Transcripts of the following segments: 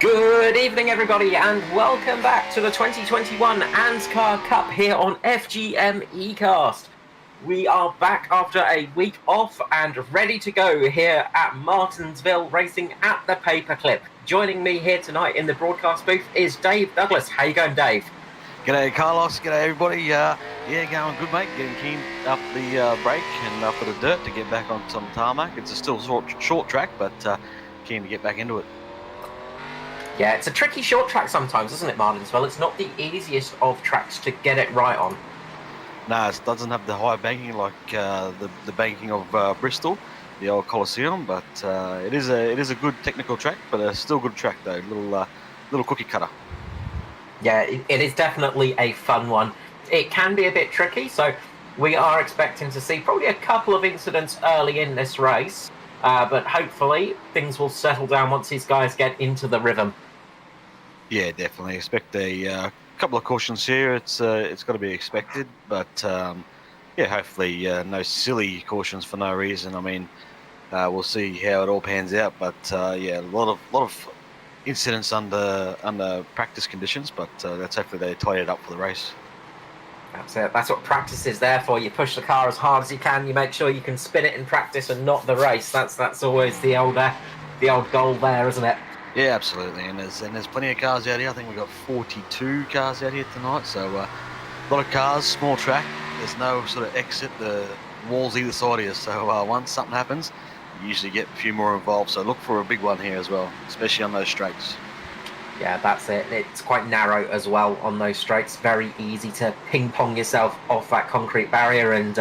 Good evening, everybody, and welcome back to the 2021 ANZCAR Cup here on FGM eCast. We are back after a week off and ready to go here at Martinsville, racing at the paperclip. Joining me here tonight in the broadcast booth is Dave Douglas. How you going, Dave? G'day, Carlos. G'day, everybody. Going good, mate. Getting keen up the break and up the dirt to get back on some tarmac. It's a still short track, but keen to get back into it. Yeah, it's a tricky short track sometimes, isn't it, Martinsville? It's not the easiest of tracks to get it right on. No, it doesn't have the high banking like the banking of Bristol, the old Coliseum, but it is a good technical track, but a still good track though. Little cookie cutter. Yeah, it is definitely a fun one. It can be a bit tricky, so we are expecting to see probably a couple of incidents early in this race, but hopefully things will settle down once these guys get into the rhythm. Yeah, definitely. Expect a couple of cautions here. It's got to be expected, but hopefully no silly cautions for no reason. I mean, we'll see how it all pans out, but a lot of incidents under practice conditions, but let's hopefully they tidy it up for the race. That's it. That's what practice is there for. You push the car as hard as you can. You make sure you can spin it in practice and not the race. That's always the old goal there, isn't it? Yeah, absolutely. And there's plenty of cars out here. I think we've got 42 cars out here tonight. So a lot of cars, small track. There's no sort of exit. The walls either side of you. So once something happens, you usually get a few more involved. So look for a big one here as well, especially on those straights. Yeah, that's it. It's quite narrow as well on those straights. Very easy to ping pong yourself off that concrete barrier, and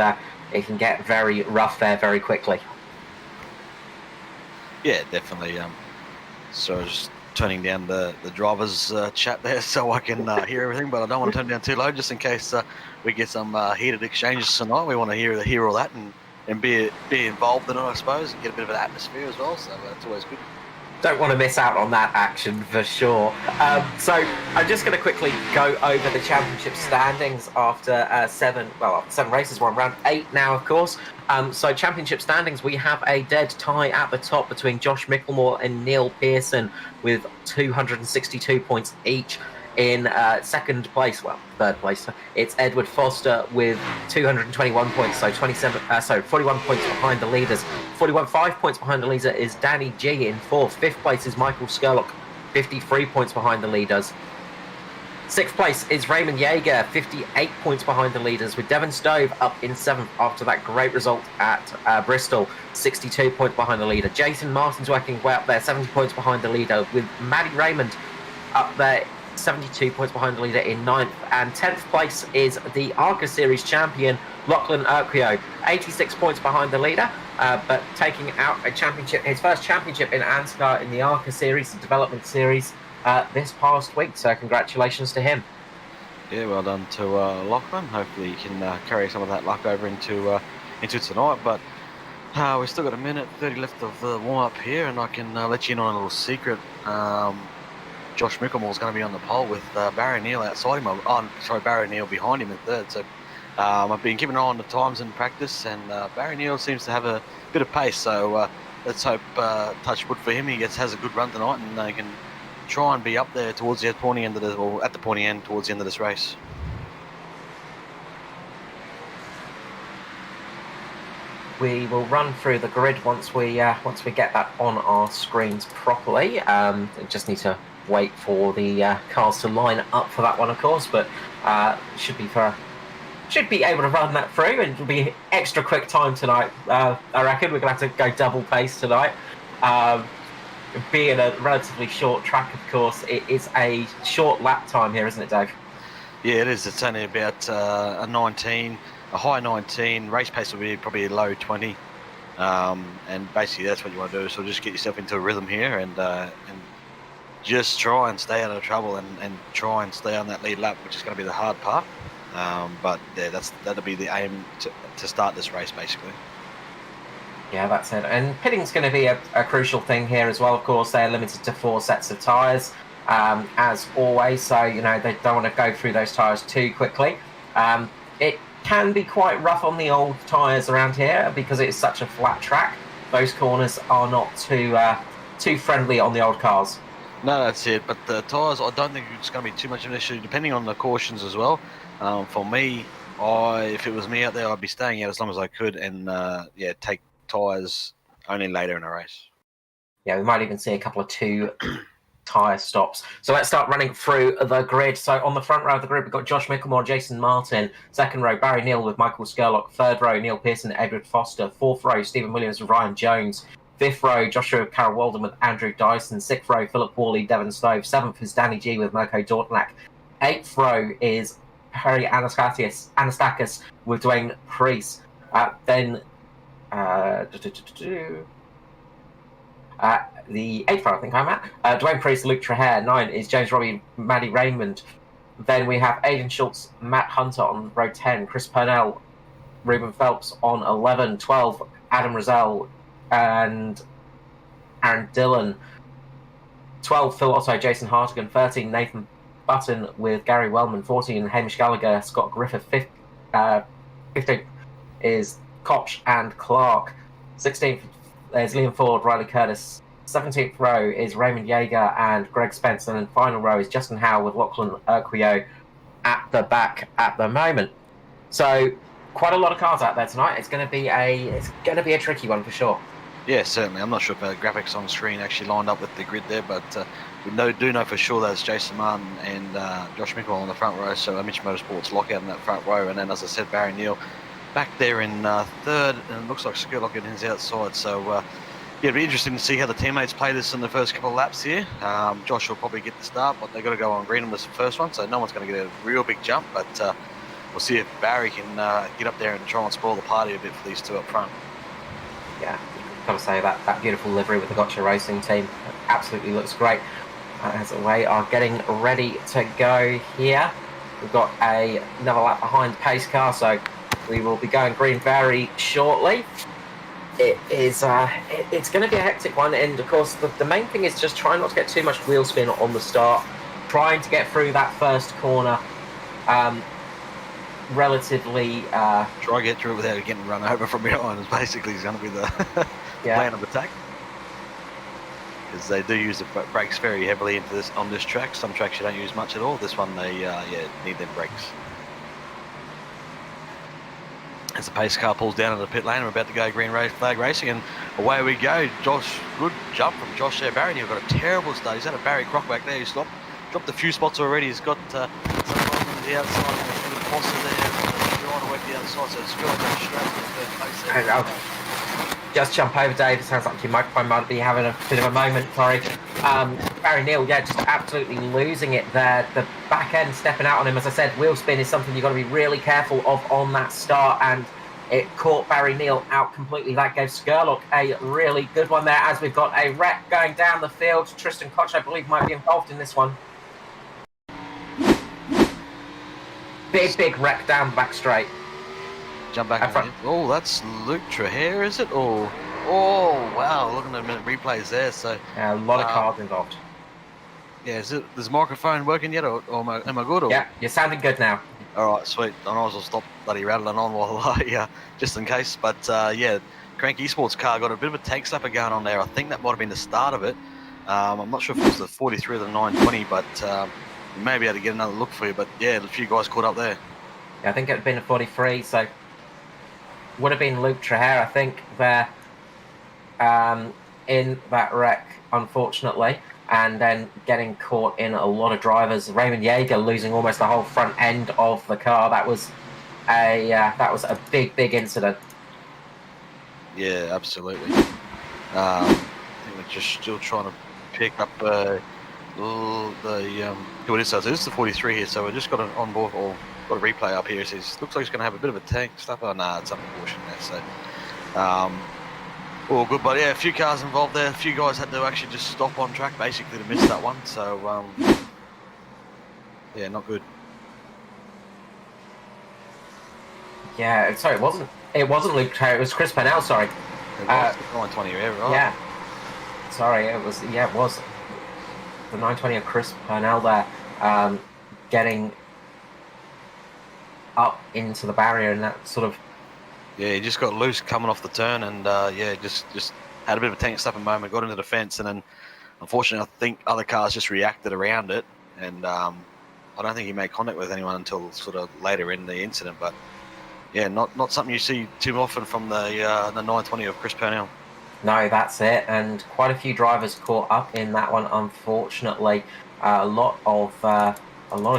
it can get very rough there very quickly. Yeah, definitely. So just turning down the driver's chat there so I can hear everything, but I don't want to turn down too low just in case we get some heated exchanges tonight. We want to hear all that and be involved in it, I suppose, and get a bit of an atmosphere as well. So that's always good. Don't want to miss out on that action for sure. So I'm just going to quickly go over the championship standings after seven races. We're on round 8 now, of course. So championship standings, we have a dead tie at the top between Josh Michelmore and Neil Pearson with 262 points each. In second place, third place, it's Edward Foster with 221 points, so 41 points behind the leaders. 5 points behind the leader is Danny G in fourth. Fifth place is Michael Skurlock, 53 points behind the leaders. Sixth place is Raymond Yeager, 58 points behind the leaders, with Devon Stove up in seventh after that great result at Bristol, 62 points behind the leader. Jason Martin's working way up there, 70 points behind the leader, with Maddie Raymond up there, 72 points behind the leader in ninth, and 10th place is the ARCA Series champion Lachlan Urquio, 86 points behind the leader, but taking out his first championship in ANZCAR in the ARCA Series, the development series, this past week. So congratulations to him. Yeah, well done to Lachlan. Hopefully he can carry some of that luck over into tonight. But we've still got a minute 30 left of the warm up here, and I can let you in on a little secret. Josh Michelmore is going to be on the pole with Barry Neil outside him. Barry Neil behind him in third. So I've been keeping an eye on the times in practice, and Barry Neil seems to have a bit of pace. So let's hope, touch wood for him, he has a good run tonight, and they can try and be up there towards the pointy end at the pointy end towards the end of this race. We will run through the grid once we get that on our screens properly. Just need to wait for the cars to line up for that one, of course, but should be able to run that through, and it'll be extra quick time tonight. I reckon we're going to have to go double pace tonight. Being a relatively short track, of course, it is a short lap time here, isn't it, Dave? Yeah, it is. It's only about a high 19. Race pace will be probably a low 20. And basically that's what you want to do. So just get yourself into a rhythm here and just try and stay out of trouble and try and stay on that lead lap, which is going to be the hard part. But yeah, that'll be the aim to start this race, basically. Yeah, that's it. And pitting's going to be a crucial thing here as well. Of course, they're limited to 4 sets of tyres, as always. So, they don't want to go through those tyres too quickly. It can be quite rough on the old tyres around here because it is such a flat track. Those corners are not too friendly on the old cars. No, that's it. But the tyres, I don't think it's going to be too much of an issue, depending on the cautions as well. For me, if it was me out there, I'd be staying out as long as I could and, take tyres only later in a race. Yeah, we might even see a couple of 2 tyre stops. So let's start running through the grid. So on the front row of the grid, we've got Josh Michelmore, Jason Martin. Second row, Barry Neal with Michael Skurlock. Third row, Neil Pearson, Edward Foster. Fourth row, Stephen Williams with Ryan Jones. Fifth row, Joshua Carroll Walden with Andrew Dyson. Sixth row, Philip Worley, Devon Stove. Seventh is Danny G with Mirko Dortnack. Eighth row is Harry Anastakis with Dwayne Priest. The eighth row, I think I'm at. Dwayne Priest, Luke Trahair. 9 is James Robbie, Maddie Raymond. Then we have Aidan Schultz, Matt Hunter on row 10, Chris Purnell, Ruben Phelps on 11, 12, Adam Rozelle and Aaron Dillon. 12, Phil Otto, Jason Hartigan. 13, Nathan Button with Gary Wellman. 14, Hamish Gallagher, Scott Griffith. 15 is Koch and Clark. 16th is Liam Ford, Riley Curtis. 17th row is Raymond Yeager and Greg Spencer. And final row is Justin Howe with Lachlan Urquio at the back at the moment. So quite a lot of cars out there tonight. It's going to be a tricky one for sure. Yeah, certainly. I'm not sure if the graphics on screen actually lined up with the grid there, but we do know for sure that's Jason Martin and Josh Mickle on the front row. So Mitch Motorsports lockout in that front row, and then as I said, Barry Neal back there in third, and it looks like Skurlock in his outside. So it'll be interesting to see how the teammates play this in the first couple of laps here. Josh will probably get the start, but they've got to go on green on this first one, so no one's going to get a real big jump. But we'll see if Barry can get up there and try and spoil the party a bit for these two up front. Yeah, got to say that beautiful livery with the Gotcha Racing team absolutely looks great. As we are getting ready to go here, we've got another lap behind the pace car, so we will be going green very shortly. It's going to be a hectic one, and of course the main thing is just trying not to get too much wheel spin on the start, trying to get through that first corner relatively... Try to get through without getting run over from behind is basically going to be the plan of attack. Because they do use the brakes very heavily on this track. Some tracks you don't use much at all. This one they need them brakes. As the pace car pulls down into the pit lane, we're about to go green flag racing, and away we go. Josh, good jump from Josh there. Barry Neal got a terrible start. He's had a Barry Croc back there. He's dropped a few spots already. He's got some on the outside, a bit of Foster there. Trying to work the outside, so it's going straight to the third place there. I'll just jump over, Dave. It sounds like your microphone might be having a bit of a moment. Sorry. Barry Neal, just absolutely losing it there. The back end stepping out on him. As I said, wheel spin is something you've got to be really careful of on that start, and it caught Barry Neal out completely. That gave Skurlock a really good one there, as we've got a wreck going down the field. Tristan Koch, I believe, might be involved in this one. Big wreck down the back straight. Jump back on. Oh, that's Luke Trahair, is it? Oh, wow. Looking at the replays there. So a lot of cars involved. Yeah, is the microphone working yet, or am I good? Or? Yeah, you're sounding good now. All right, sweet. I might as well stop bloody rattling on while just in case. But Crank Esports car got a bit of a tank slapper going on there. I think that might have been the start of it. I'm not sure if it was the 43 or the 920, but we may be able to get another look for you. But yeah, a few guys caught up there. Yeah, I think it had been a 43, so would have been Luke Trahair, I think, there in that wreck, unfortunately, and then getting caught in a lot of drivers. Raymond Yeager losing almost the whole front end of the car. That was a big incident. Yeah, absolutely. I think we're just still trying to pick up what it is. So this is the 43 here, so we just got it on board, or got a replay up here. So it looks like he's going to have a bit of a tank stuff. Oh, nah, it's unfortunate there. So, all good, but yeah, a few cars involved there. A few guys had to actually just stop on track basically to miss that one. So, yeah, not good. Yeah, sorry, it wasn't Luke Trahair, it was Chris Pennell, sorry. It was the 920, right? Yeah. Sorry, it was the 920 of Chris Pennell there, getting up into the barrier, and that sort of... Yeah, he just got loose coming off the turn, and just had a bit of a tank stuffing moment, got into the fence, and then Unfortunately, I think other cars just reacted around it, and I don't think he made contact with anyone until sort of later in the incident. But yeah, not something you see too often from the 920 of Chris Purnell. No, that's it. And quite a few drivers caught up in that one, unfortunately. A lot of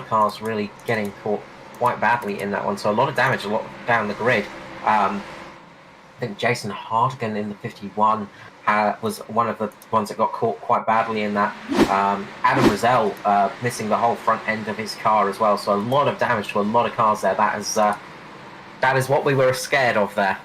cars really getting caught quite badly in that one. So a lot of damage, a lot down the grid. I think Jason Hartigan in the 51 was one of the ones that got caught quite badly in that. Adam Rozelle missing the whole front end of his car as well. So a lot of damage to a lot of cars there. That is what we were scared of there.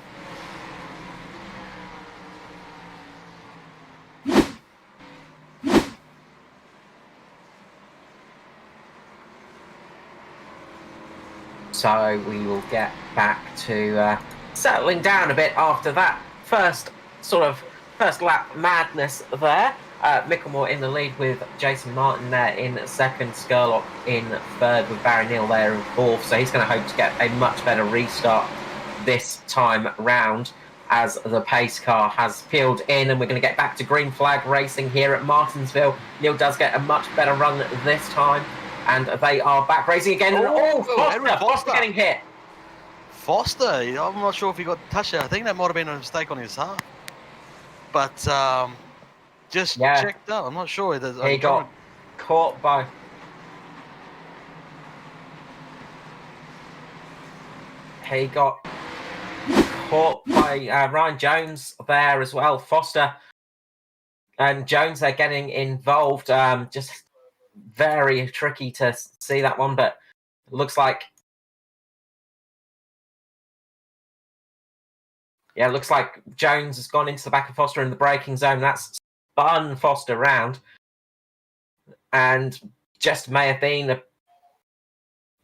So we will get back to settling down a bit after that first lap madness there. Michelmore in the lead with Jason Martin there in second, Skurlock in third with Barry Neal there in fourth. So he's going to hope to get a much better restart this time round as the pace car has peeled in, and we're going to get back to green flag racing here at Martinsville. Neil does get a much better run this time. And they are back racing again. Foster getting hit. Foster, I'm not sure if he got touched there. I think that might have been a mistake on his half. But checked out. I'm not sure. He got caught by... He got caught by Ryan Jones there as well. Foster and Jones are getting involved. Just very tricky to see that one, but it looks like Jones has gone into the back of Foster in the braking zone. That's spun Foster round, and just may have been a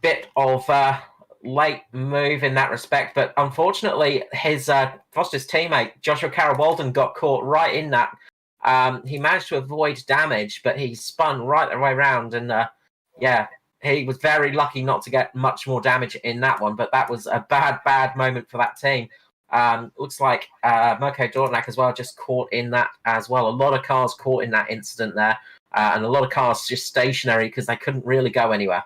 bit of a late move in that respect. But unfortunately, his Foster's teammate Joshua Carroll-Walden got caught right in that. He managed to avoid damage, but he spun right the way around, and he was very lucky not to get much more damage in that one. But that was a bad moment for that team. Looks like Mirko Dortnak as well just caught in that as well. A lot of cars caught in that incident there, and a lot of cars just stationary because they couldn't really go anywhere.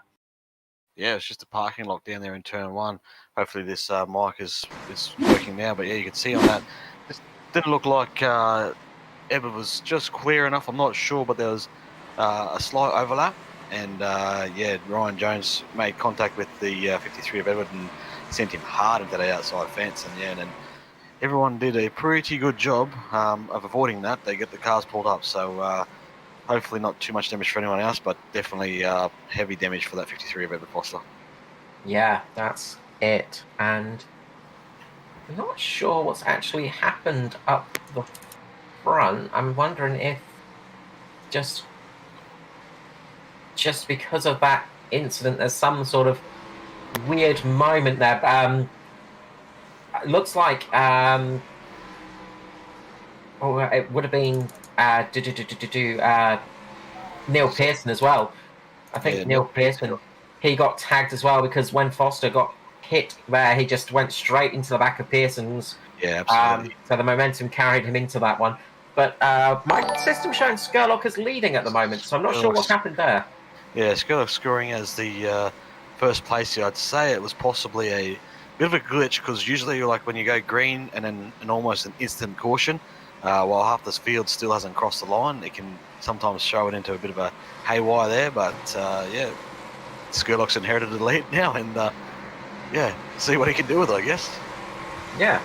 Yeah, it's just a parking lot down there in turn one. Hopefully this mic is working now, but yeah, you can see on that. It didn't look like Ebba was just clear enough. I'm not sure, but there was a slight overlap, and Ryan Jones made contact with the 53 of Edward and sent him hard into the outside fence, and then everyone did a pretty good job of avoiding that. They get the cars pulled up, so hopefully not too much damage for anyone else, but definitely heavy damage for that 53 of Edward Foster. Yeah, that's it, and I'm not sure what's actually happened up the front. I'm wondering if just because of that incident, there's some sort of weird moment there. It looks like it would have been Neil Pearson as well. I think Neil Pearson, he got tagged as well, because when Foster got hit there, he just went straight into the back of Pearson's. Yeah, absolutely. So the momentum carried him into that one. But my system showing Skurlock as leading at the moment, so I'm not sure what's happened there. Yeah, Skurlock scoring as the first place here. I'd say it was possibly a bit of a glitch, because usually like when you go green and then almost an instant caution, while half this field still hasn't crossed the line, it can sometimes show it into a bit of a haywire there. But Skurlock's inherited the lead now, and see what he can do with it, I guess. Yeah.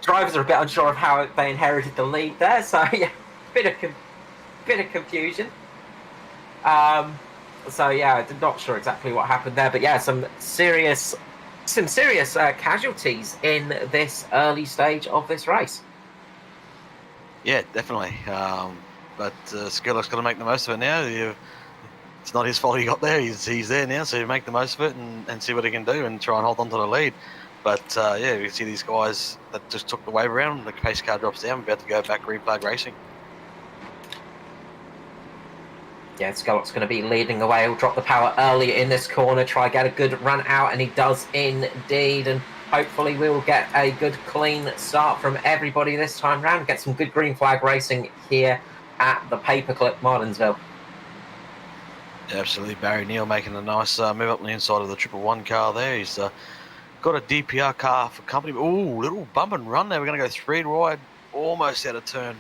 Drivers are a bit unsure of how they inherited the lead there, so yeah, bit of confusion. I'm not sure exactly what happened there, but yeah, some serious casualties in this early stage of this race. Yeah, definitely. But Skurlock's got to make the most of it now. It's not his fault he got there. He's there now, so you make the most of it and see what he can do and try and hold on to the lead. But we can see these guys that just took the wave around. The pace car drops down. We're about to go back green flag racing. Yeah, Skurlock's going to be leading the way. He'll drop the power early in this corner, try get a good run out, and he does indeed. And hopefully we will get a good clean start from everybody this time round, get some good green flag racing here at the Paperclip Martinsville. Absolutely, Barry Neal making a nice move up on the inside of the 111 car there. He's got a DPR car for company. Ooh, little bump and run there. We're going to go 3 wide, almost out of turn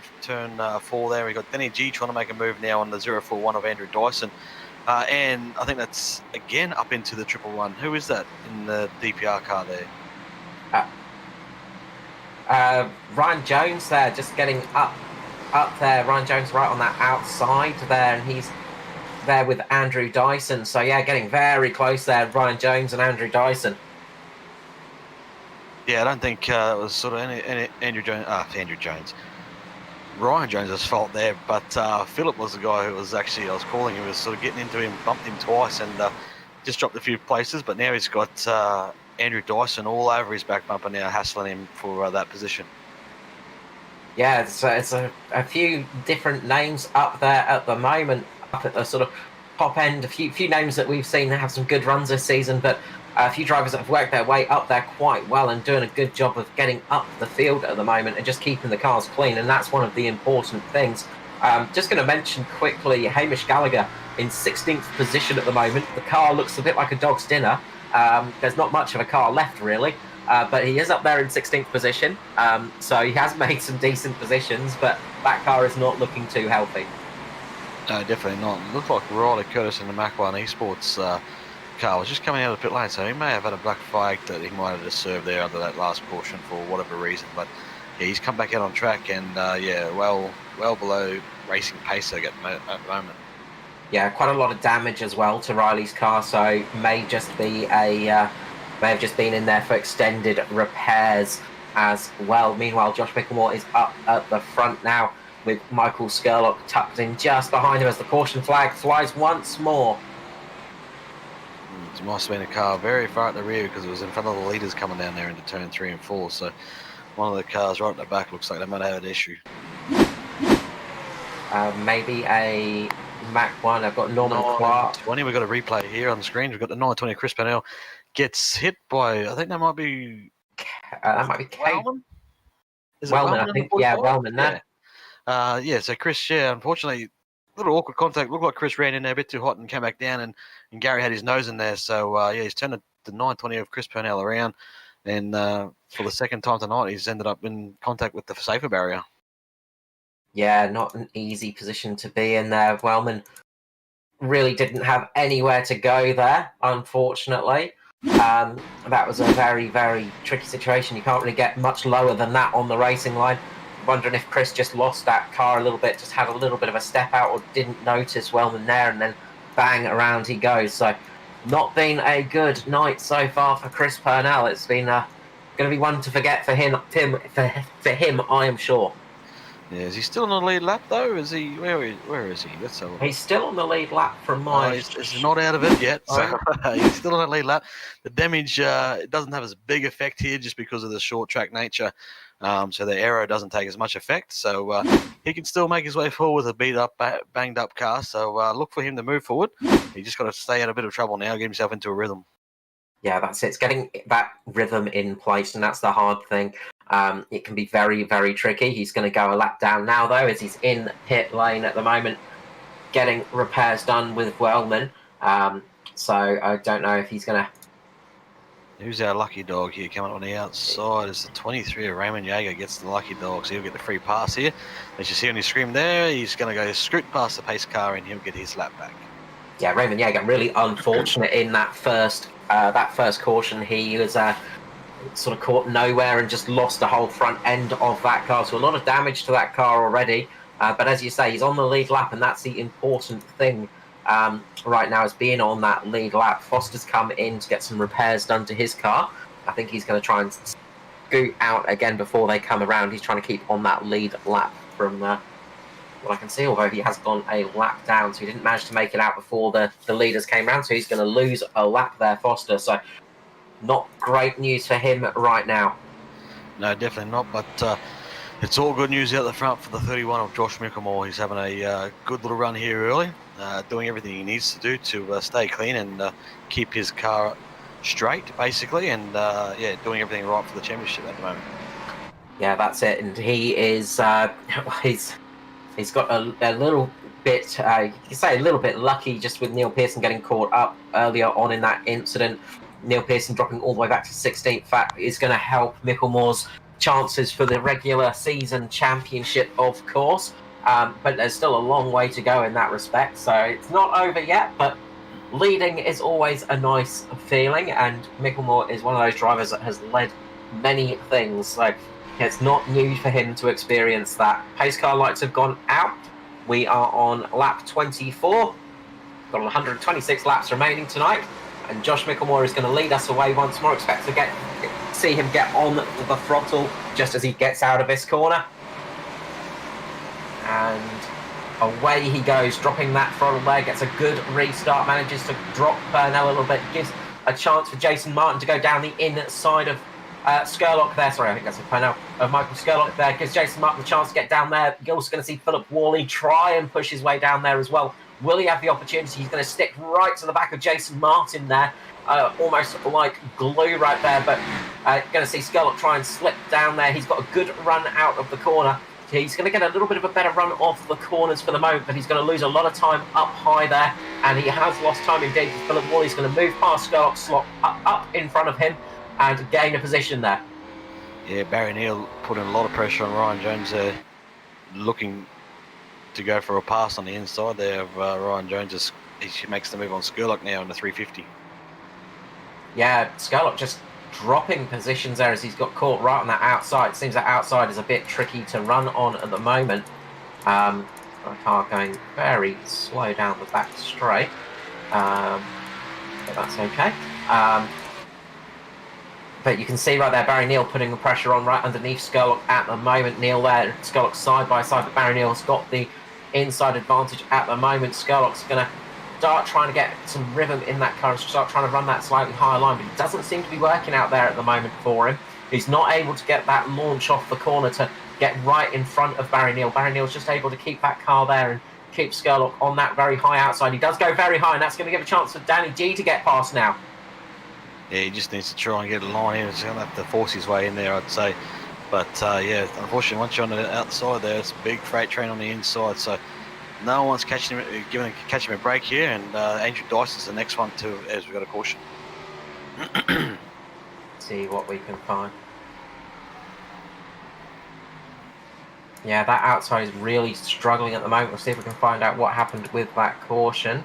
4 there. We've got Denny G trying to make a move now on the 041 of Andrew Dyson. And I think that's, again, up into the 111. Who is that in the DPR car there? Ryan Jones there, just getting up there. Ryan Jones right on that outside there, and he's there with Andrew Dyson. So yeah, getting very close there, Ryan Jones and Andrew Dyson. Yeah, I don't think it was sort of Andrew Jones. Ryan Jones' fault there, but Philip was the guy who was actually, I was calling him, was sort of getting into him, bumped him twice, and just dropped a few places, but now he's got Andrew Dyson all over his back bumper now, hassling him for that position. Yeah, it's a few different names up there at the moment, up at the sort of top end, a few names that we've seen have some good runs this season, but a few drivers that have worked their way up there quite well and doing a good job of getting up the field at the moment and just keeping the cars clean, and that's one of the important things. Just going to mention quickly, Hamish Gallagher in 16th position at the moment. The car looks a bit like a dog's dinner. There's not much of a car left, really, but he is up there in 16th position, so he has made some decent positions, but that car is not looking too healthy. No, definitely not. It looked like Ryder Curtis in the Mach 1 Esports car was just coming out of the pit lane, so he may have had a black flag that he might have just served there under that last caution for whatever reason, but yeah, he's come back out on track and well below racing pace at the moment. Yeah, quite a lot of damage as well to Riley's car, so may have just been in there for extended repairs as well. Meanwhile, Josh Michelmore is up at the front now with Michael Skurlock tucked in just behind him as the caution flag flies once more. It must have been a car very far at the rear because it was in front of the leaders coming down there into turn 3 and 4, so one of the cars right at the back looks like they might have an issue. Maybe a Mach 1. I've got Norman Clark. 20. We've got a replay here on the screen. We've got the 920 Chris Pennell gets hit by, I think that might be Wellman. Is it Wellman, I think. Yeah, Wellman. So Chris, unfortunately, a little awkward contact. Looked like Chris ran in there a bit too hot and came back down, and Gary had his nose in there. So, he's turned the 920 of Chris Purnell around, and for the second time tonight, he's ended up in contact with the safer barrier. Yeah, not an easy position to be in there. Wellman really didn't have anywhere to go there, unfortunately. That was a very, very tricky situation. You can't really get much lower than that on the racing line. Wondering if Chris just lost that car a little bit, just had a little bit of a step out or didn't notice Wellman there, and then bang, around he goes. So not been a good night so far for Chris Purnell. It's been going to be one to forget for him, I am sure. Yeah, is he still on the lead lap though? Is he? Where is he? Let's have a look. He's still on the lead lap from my. He's not out of it yet. So he's still on the lead lap. The damage it doesn't have as big effect here just because of the short track nature. So the aero doesn't take as much effect. So he can still make his way forward with a beat up, banged up car. So look for him to move forward. He just got to stay in a bit of trouble now, get himself into a rhythm. Yeah, that's it. It's getting that rhythm in place, and that's the hard thing. It can be very, very tricky. He's going to go a lap down now, though, as he's in pit lane at the moment, getting repairs done with Wellman. So I don't know if he's going to... Who's our lucky dog here coming on the outside? Is the 23 of Raymond Yeager gets the lucky dog, so he'll get the free pass here. As you see on his screen there, he's going to go scoot past the pace car and he'll get his lap back. Yeah, Raymond Yeager really unfortunate in that first caution. He was sort of caught nowhere and just lost the whole front end of that car. So a lot of damage to that car already. But as you say, he's on the lead lap, and that's the important thing right now, is being on that lead lap. Foster's come in to get some repairs done to his car. I think he's going to try and scoot out again before they come around. He's trying to keep on that lead lap from what I can see, although he has gone a lap down, so he didn't manage to make it out before the leaders came around, so he's going to lose a lap there, Foster. So not great news for him right now. No, definitely not, but it's all good news out the front for the 31 of Josh Michelmore. He's having a good little run here early, doing everything he needs to do to stay clean and keep his car straight, basically, and yeah, doing everything right for the championship at the moment. Yeah, that's it. And he is he's got a little bit, you can say a little bit lucky just with Neil Pearson getting caught up earlier on in that incident. Neil Pearson dropping all the way back to 16th. That is going to help Micklemore's chances for the regular season championship, of course. But there's still a long way to go in that respect. So it's not over yet, but leading is always a nice feeling. And Michelmore is one of those drivers that has led many things. So it's not new for him to experience that. Pace car lights have gone out. We are on lap 24. Got 126 laps remaining tonight. And Josh Michelmore is going to lead us away once more. Expect to see him get on the throttle just as he gets out of this corner. And away he goes, dropping that throttle there. Gets a good restart. Manages to drop Purnell a little bit. Gives a chance for Jason Martin to go down the inside of Skurlock there. Sorry, I think that's a Purnell. Michael Skurlock there. Gives Jason Martin the chance to get down there. You're also going to see Philip Worley try and push his way down there as well. Will he have the opportunity? He's going to stick right to the back of Jason Martin there. Almost like glue right there. But going to see Skurlock try and slip down there. He's got a good run out of the corner. He's going to get a little bit of a better run off the corners for the moment, but he's going to lose a lot of time up high there, and he has lost time indeed. Philip Worley's going to move past Skurlock, slot up in front of him, and gain a position there. Yeah, Barry Neal putting a lot of pressure on Ryan Jones there, looking to go for a pass on the inside there of Ryan Jones. He makes the move on Skurlock now in the 350. Yeah, Skurlock just dropping positions there as he's got caught right on that outside. It seems that outside is a bit tricky to run on at the moment. The car going very slow down the back straight. But that's okay. But you can see right there Barry Neal putting the pressure on right underneath Skurlock at the moment. Neil there, Skurlock side by side, but Barry Neal's got the inside advantage at the moment. Skurlock's going to start trying to get some rhythm in that car and start trying to run that slightly higher line, but it doesn't seem to be working out there at the moment for him. He's not able to get that launch off the corner to get right in front of Barry Neal. Barry Neal's just able to keep that car there and keep Skurlock on that very high outside. He does go very high, and that's going to give a chance for Danny G to get past now. Yeah, he just needs to try and get a line in. He's going to have to force his way in there, I'd say. But yeah, unfortunately, once you're on the outside there, it's a big freight train on the inside, so no one's catching him a break here, and Andrew Dyson's the next one too, as we've got a caution. See what we can find. Yeah, that outside is really struggling at the moment. We'll see if we can find out what happened with that caution.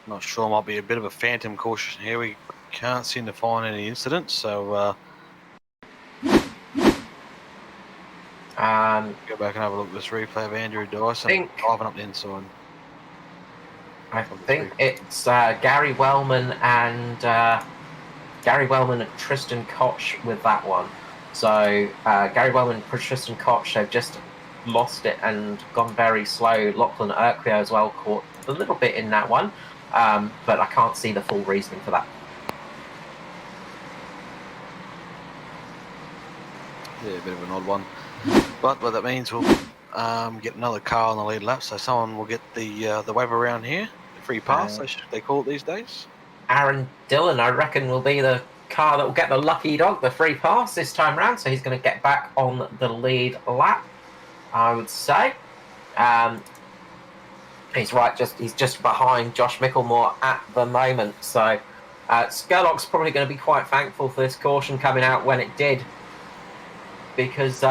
Not sure, might be a bit of a phantom caution here. We can't seem to find any incidents, so go back and have a look at this replay of Andrew Dyson driving up the inside. I think it's Gary Wellman and Tristan Koch with that one. So Gary Wellman and Tristan Koch, they've just lost it and gone very slow. Lachlan Urquhart as well caught a little bit in that one, but I can't see the full reasoning for that. Yeah, a bit of an odd one. But what that means, we'll get another car on the lead lap, so someone will get the wave around here, the free pass, they call it these days. Aaron Dillon, I reckon, will be the car that will get the lucky dog, the free pass this time round, so he's going to get back on the lead lap, I would say. He's right, he's just behind Josh Michelmore at the moment, so Skurlock's probably going to be quite thankful for this caution coming out when it did, because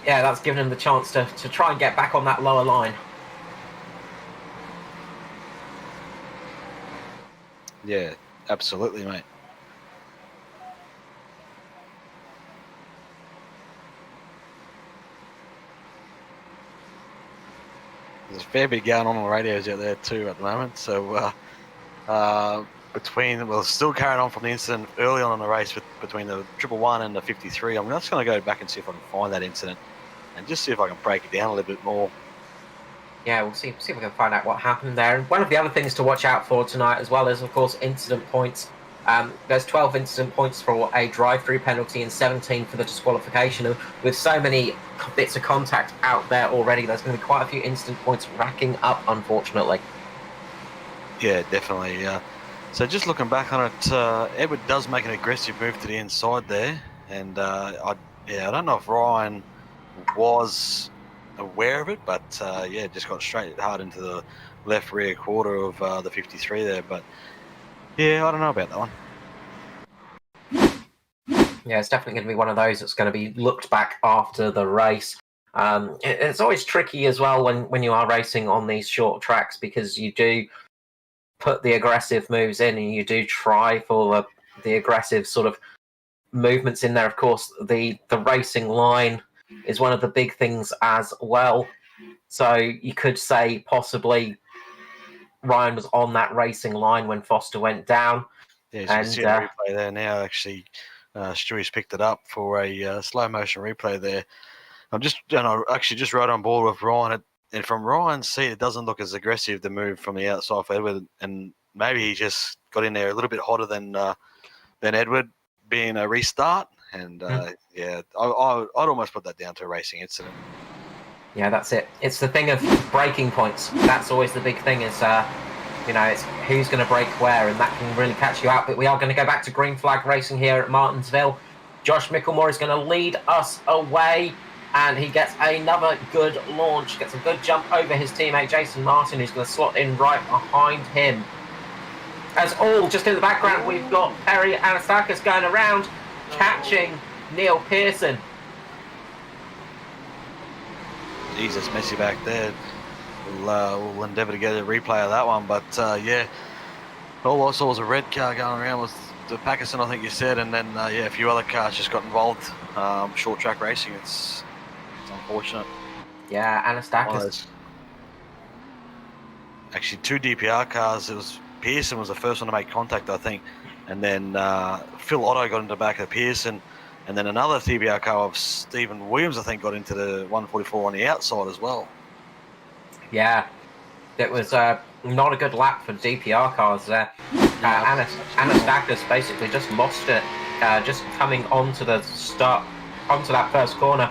yeah, that's given him the chance to try and get back on that lower line. Yeah, absolutely, mate. There's a fair bit going on the radios out there too at the moment, so still carrying on from the incident early on in the race between the 111 and the 53. I'm just going to go back and see if I can find that incident and just see if I can break it down a little bit more. Yeah, we'll see if we can find out what happened there. And one of the other things to watch out for tonight as well is, of course, incident points There's 12 incident points for a drive-through penalty and 17 for the disqualification. And with so many bits of contact out there already, there's going to be quite a few incident points racking up, unfortunately. Yeah, definitely. So just looking back on it, Edward does make an aggressive move to the inside there, and I don't know if Ryan was aware of it, but just got straight hard into the left rear quarter of the 53 there. But yeah, I don't know about that one. Yeah, it's definitely going to be one of those that's going to be looked back after the race. It's always tricky as well when you are racing on these short tracks, because you do put the aggressive moves in and you do try for the aggressive sort of movements in there. Of course, the racing line is one of the big things as well. So you could say possibly Ryan was on that racing line when Foster went down. Yeah, as you can see the replay there now. Actually, Stewie's picked it up for a slow motion replay there. I actually just right on board with Ryan. And from Ryan's seat, it doesn't look as aggressive the move from the outside for Edward, and maybe he just got in there a little bit hotter than Edward, being a restart. And I'd almost put that down to a racing incident. Yeah, that's it. It's the thing of breaking points. That's always the big thing. Is it's who's going to break where, and that can really catch you out. But we are going to go back to green flag racing here at Martinsville. Josh Michelmore is going to lead us away. And he gets another good launch, gets a good jump over his teammate Jason Martin, who's going to slot in right behind him. As all, just in the background, we've got Perry Anastakis going around, catching Neil Pearson. Jesus, messy back there. We'll endeavour to get a replay of that one. But, all I saw was a red car going around with the Pakistan, I think you said, and then, a few other cars just got involved. Short track racing, it's unfortunate. Yeah, Anastakis. Actually, 2 DPR cars. It was Pearson was the first one to make contact, I think, and then Phil Otto got into the back of Pearson, and then another DPR car of Stephen Williams, I think, got into the 144 on the outside as well. Yeah, it was not a good lap for DPR cars there. Anastakis basically just lost it, just coming onto the start, onto that first corner.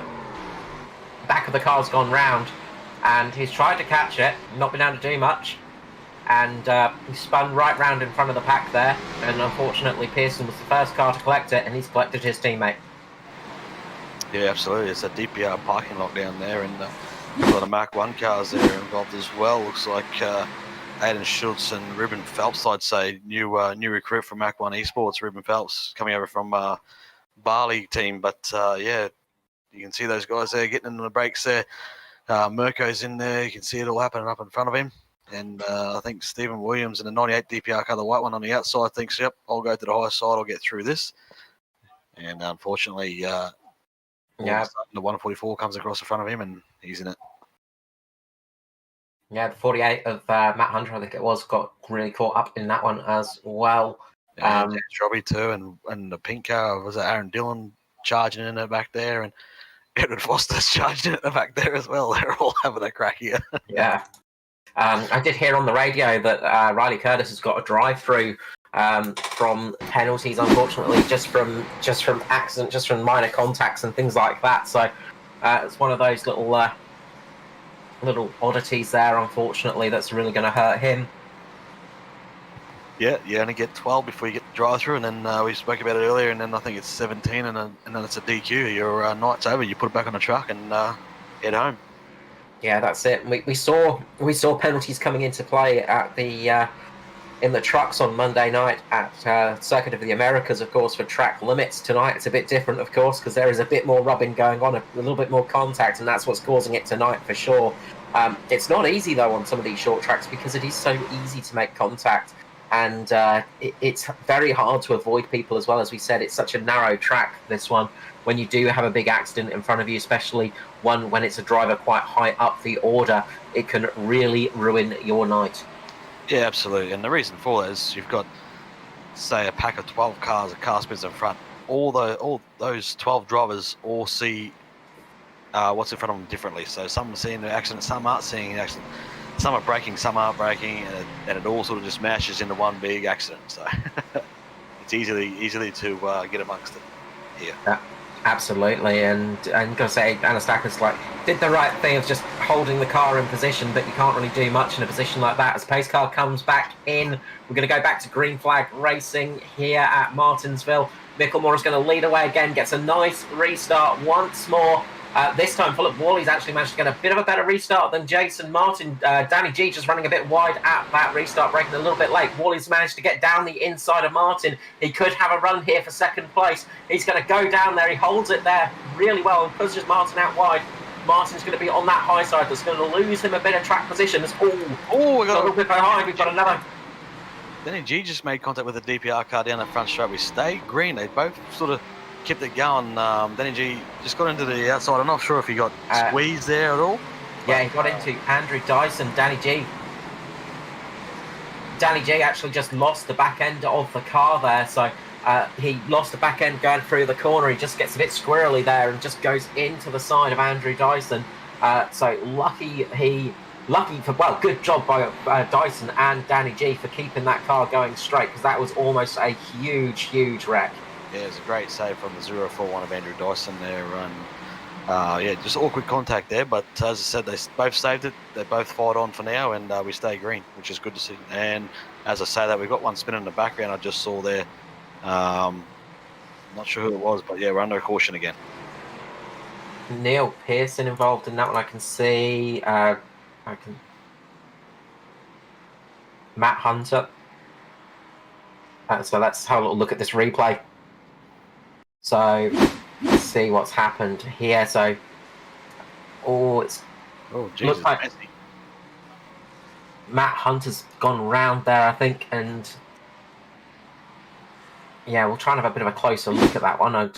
Back of the car's gone round, and he's tried to catch it, not been able to do much, and he spun right round in front of the pack there, and unfortunately Pearson was the first car to collect it, and he's collected his teammate. Yeah, absolutely. It's a DPR parking lot down there, and a lot of Mark 1 cars there involved as well. Looks like Aidan Schultz and Ruben Phelps, I'd say, new recruit from Mark 1 Esports, Ruben Phelps, coming over from Bali team, but you can see those guys there getting into the brakes there. Mirko's in there. You can see it all happening up in front of him. And I think Stephen Williams in the 98 DPR car, the white one on the outside, thinks, yep, I'll go to the high side. I'll get through this. And unfortunately, the 144 comes across the front of him and he's in it. Yeah, the 48 of Matt Hunter, I think it was, got really caught up in that one as well. And Robbie too, and the pink car, was it Aaron Dillon charging in it back there, and Edward Foster's charged in at the back there as well. They're all having a crack here. Yeah. I did hear on the radio that Riley Curtis has got a drive-through from penalties, unfortunately, just from accident, just from minor contacts and things like that. So it's one of those little oddities there, unfortunately, that's really going to hurt him. Yeah, you only get 12 before you get the drive-through, and then we spoke about it earlier, and then I think it's 17, and then it's a DQ. Your night's over. You put it back on the truck and head home. Yeah, that's it. We saw penalties coming into play at the in the trucks on Monday night at Circuit of the Americas, of course, for track limits. Tonight it's a bit different, of course, because there is a bit more rubbing going on, a little bit more contact, and that's what's causing it tonight for sure. It's not easy, though, on some of these short tracks because it is so easy to make contact. And it's very hard to avoid people as well. As we said, it's such a narrow track, this one. When you do have a big accident in front of you, especially one when it's a driver quite high up the order, it can really ruin your night. Yeah, absolutely. And the reason for that is you've got, say, a pack of 12 cars, a car spins in front. All those 12 drivers all see what's in front of them differently. So some are seeing the accident, some aren't seeing the accident. Some are braking, some aren't braking, and it all sort of just mashes into one big accident. So it's easily to get amongst it here. Yeah, absolutely, and gotta say, Anastakis did the right thing of just holding the car in position, but you can't really do much in a position like that. As pace car comes back in, we're going to go back to green flag racing here at Martinsville. Michelmore is going to lead away again, gets a nice restart once more. This time, Philip Worley's actually managed to get a bit of a better restart than Jason Martin. Danny G just running a bit wide at that restart, braking a little bit late. Worley's managed to get down the inside of Martin. He could have a run here for second place. He's going to go down there. He holds it there really well and pushes Martin out wide. Martin's going to be on that high side. That's going to lose him a bit of track position. We got a little bit behind. We've got another. Danny G just made contact with the DPR car down the front straight. We stayed green. They both sort of kept it going. Danny G just got into the outside. I'm not sure if he got squeezed there at all. Yeah, he got into Andrew Dyson, Danny G. Danny G actually just lost the back end of the car there, so he lost the back end going through the corner. He just gets a bit squirrely there and just goes into the side of Andrew Dyson. So good job by Dyson and Danny G for keeping that car going straight, because that was almost a huge wreck. Yeah, it was a great save from the 041 of Andrew Dyson there. And just awkward contact there. But as I said, they both saved it. They both fired on for now, and we stay green, which is good to see. And as I say that, we've got one spin in the background I just saw there. Not sure who it was, but yeah, we're under caution again. Neil Pearson involved in that one, I can see. Matt Hunter. So let's have a little look at this replay. So let's see what's happened here. So, Jesus, looks like messy. Matt Hunter's gone round there, I think, and yeah, we'll try and have a bit of a closer look at that one.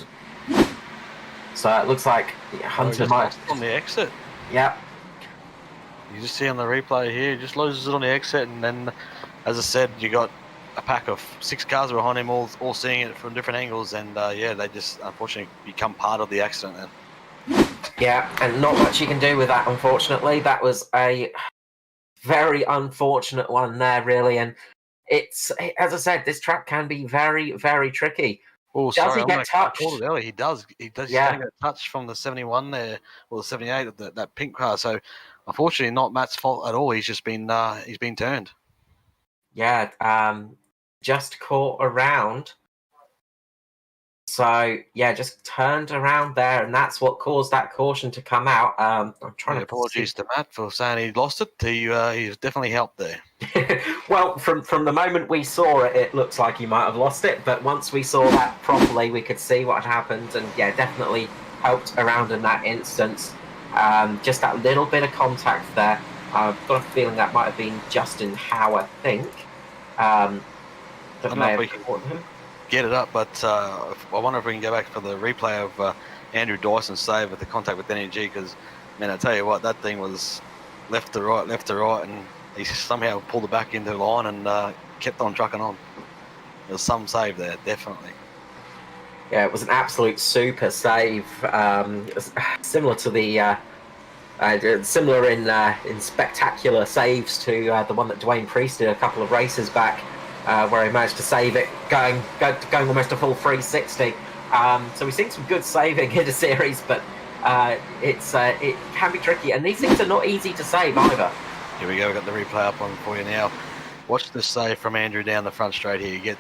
So it looks like Hunter might on the exit. Yeah. You just see on the replay here, he just loses it on the exit, and then, as I said, you got a pack of 6 cars behind him, all seeing it from different angles, and they just unfortunately become part of the accident then. Yeah, and not much you can do with that, unfortunately. That was a very unfortunate one there, really, and it's, as I said, this track can be very tricky. Oh, does he get touched? He does. Yeah. He's going to get touched from the 71 there, or the 78 of that pink car. So, unfortunately, not Matt's fault at all. He's just been turned. Yeah, just caught around. So, yeah, just turned around there, and that's what caused that caution to come out. I'm trying to... Apologies to Matt for saying he lost it. He's definitely helped there. Well, from the moment we saw it, it looks like he might have lost it, but once we saw that properly, we could see what had happened, and yeah, definitely helped around in that instance. Just that little bit of contact there. I've got a feeling that might have been Justin Howe, I think. I don't know if we can get it up, but I wonder if we can go back for the replay of Andrew Dyson's save with the contact with Danny G, because, man, I tell you what, that thing was left to right, and he somehow pulled it back into the line and kept on trucking on. There was some save there, definitely. Yeah, it was an absolute super save, similar to the similar in spectacular saves to the one that Dwayne Priest did a couple of races back, where he managed to save it going almost a full 360. So we've seen some good saving in the series, but it can be tricky, and these things are not easy to save either. Here we go, we've got the replay up on for you now. Watch this save from Andrew down the front straight here.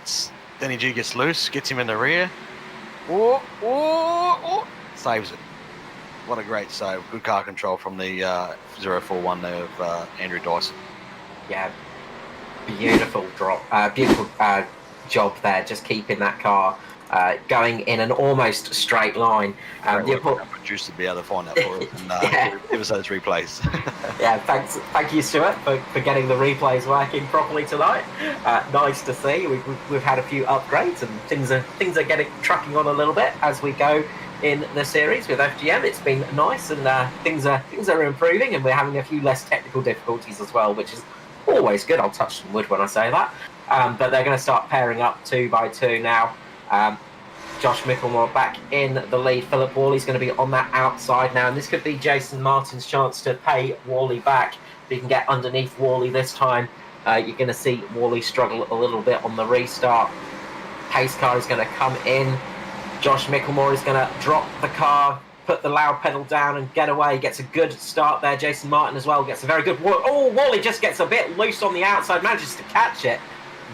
Danny G gets loose, gets him in the rear. Saves it. What a great save. Good car control from the 041 there of Andrew Dyson. Yeah, beautiful job there, just keeping that car going in an almost straight line. Producer to be able to find that for us and give us those replays. Yeah, thank you, Stuart, for getting the replays working properly tonight. Nice to see. We've had a few upgrades, and things are getting trucking on a little bit as we go in the series with FGM. It's been nice, and things are improving, and we're having a few less technical difficulties as well, which is always good. I'll touch some wood when I say that. But they're going to start pairing up 2 by 2 now. Josh Michelmore back in the lead. Philip Worley's going to be on that outside now, and this could be Jason Martin's chance to pay Worley back. If he can get underneath Worley this time, you're going to see Worley struggle a little bit on the restart. pace car is going to come in. Josh Michelmore is going to drop the car, put the loud pedal down and get away. Gets a good start there. Jason Martin as well gets a very good... Oh, Wally just gets a bit loose on the outside, manages to catch it.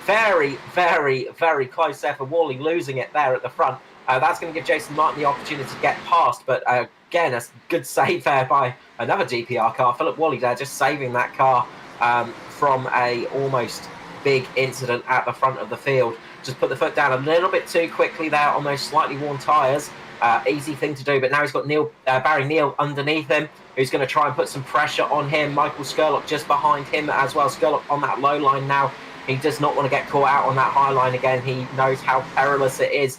Very, very, very close there for Wally, losing it there at the front. That's going to give Jason Martin the opportunity to get past, but again, a good save there by another DPR car. Philip Wally there just saving that car from a almost big incident at the front of the field. Just put the foot down a little bit too quickly there on those slightly worn tyres. Easy thing to do, but now he's got Barry Neal underneath him, who's going to try and put some pressure on him. Michael Skurlock just behind him as well. Skurlock on that low line now. He does not want to get caught out on that high line again. He knows how perilous it is.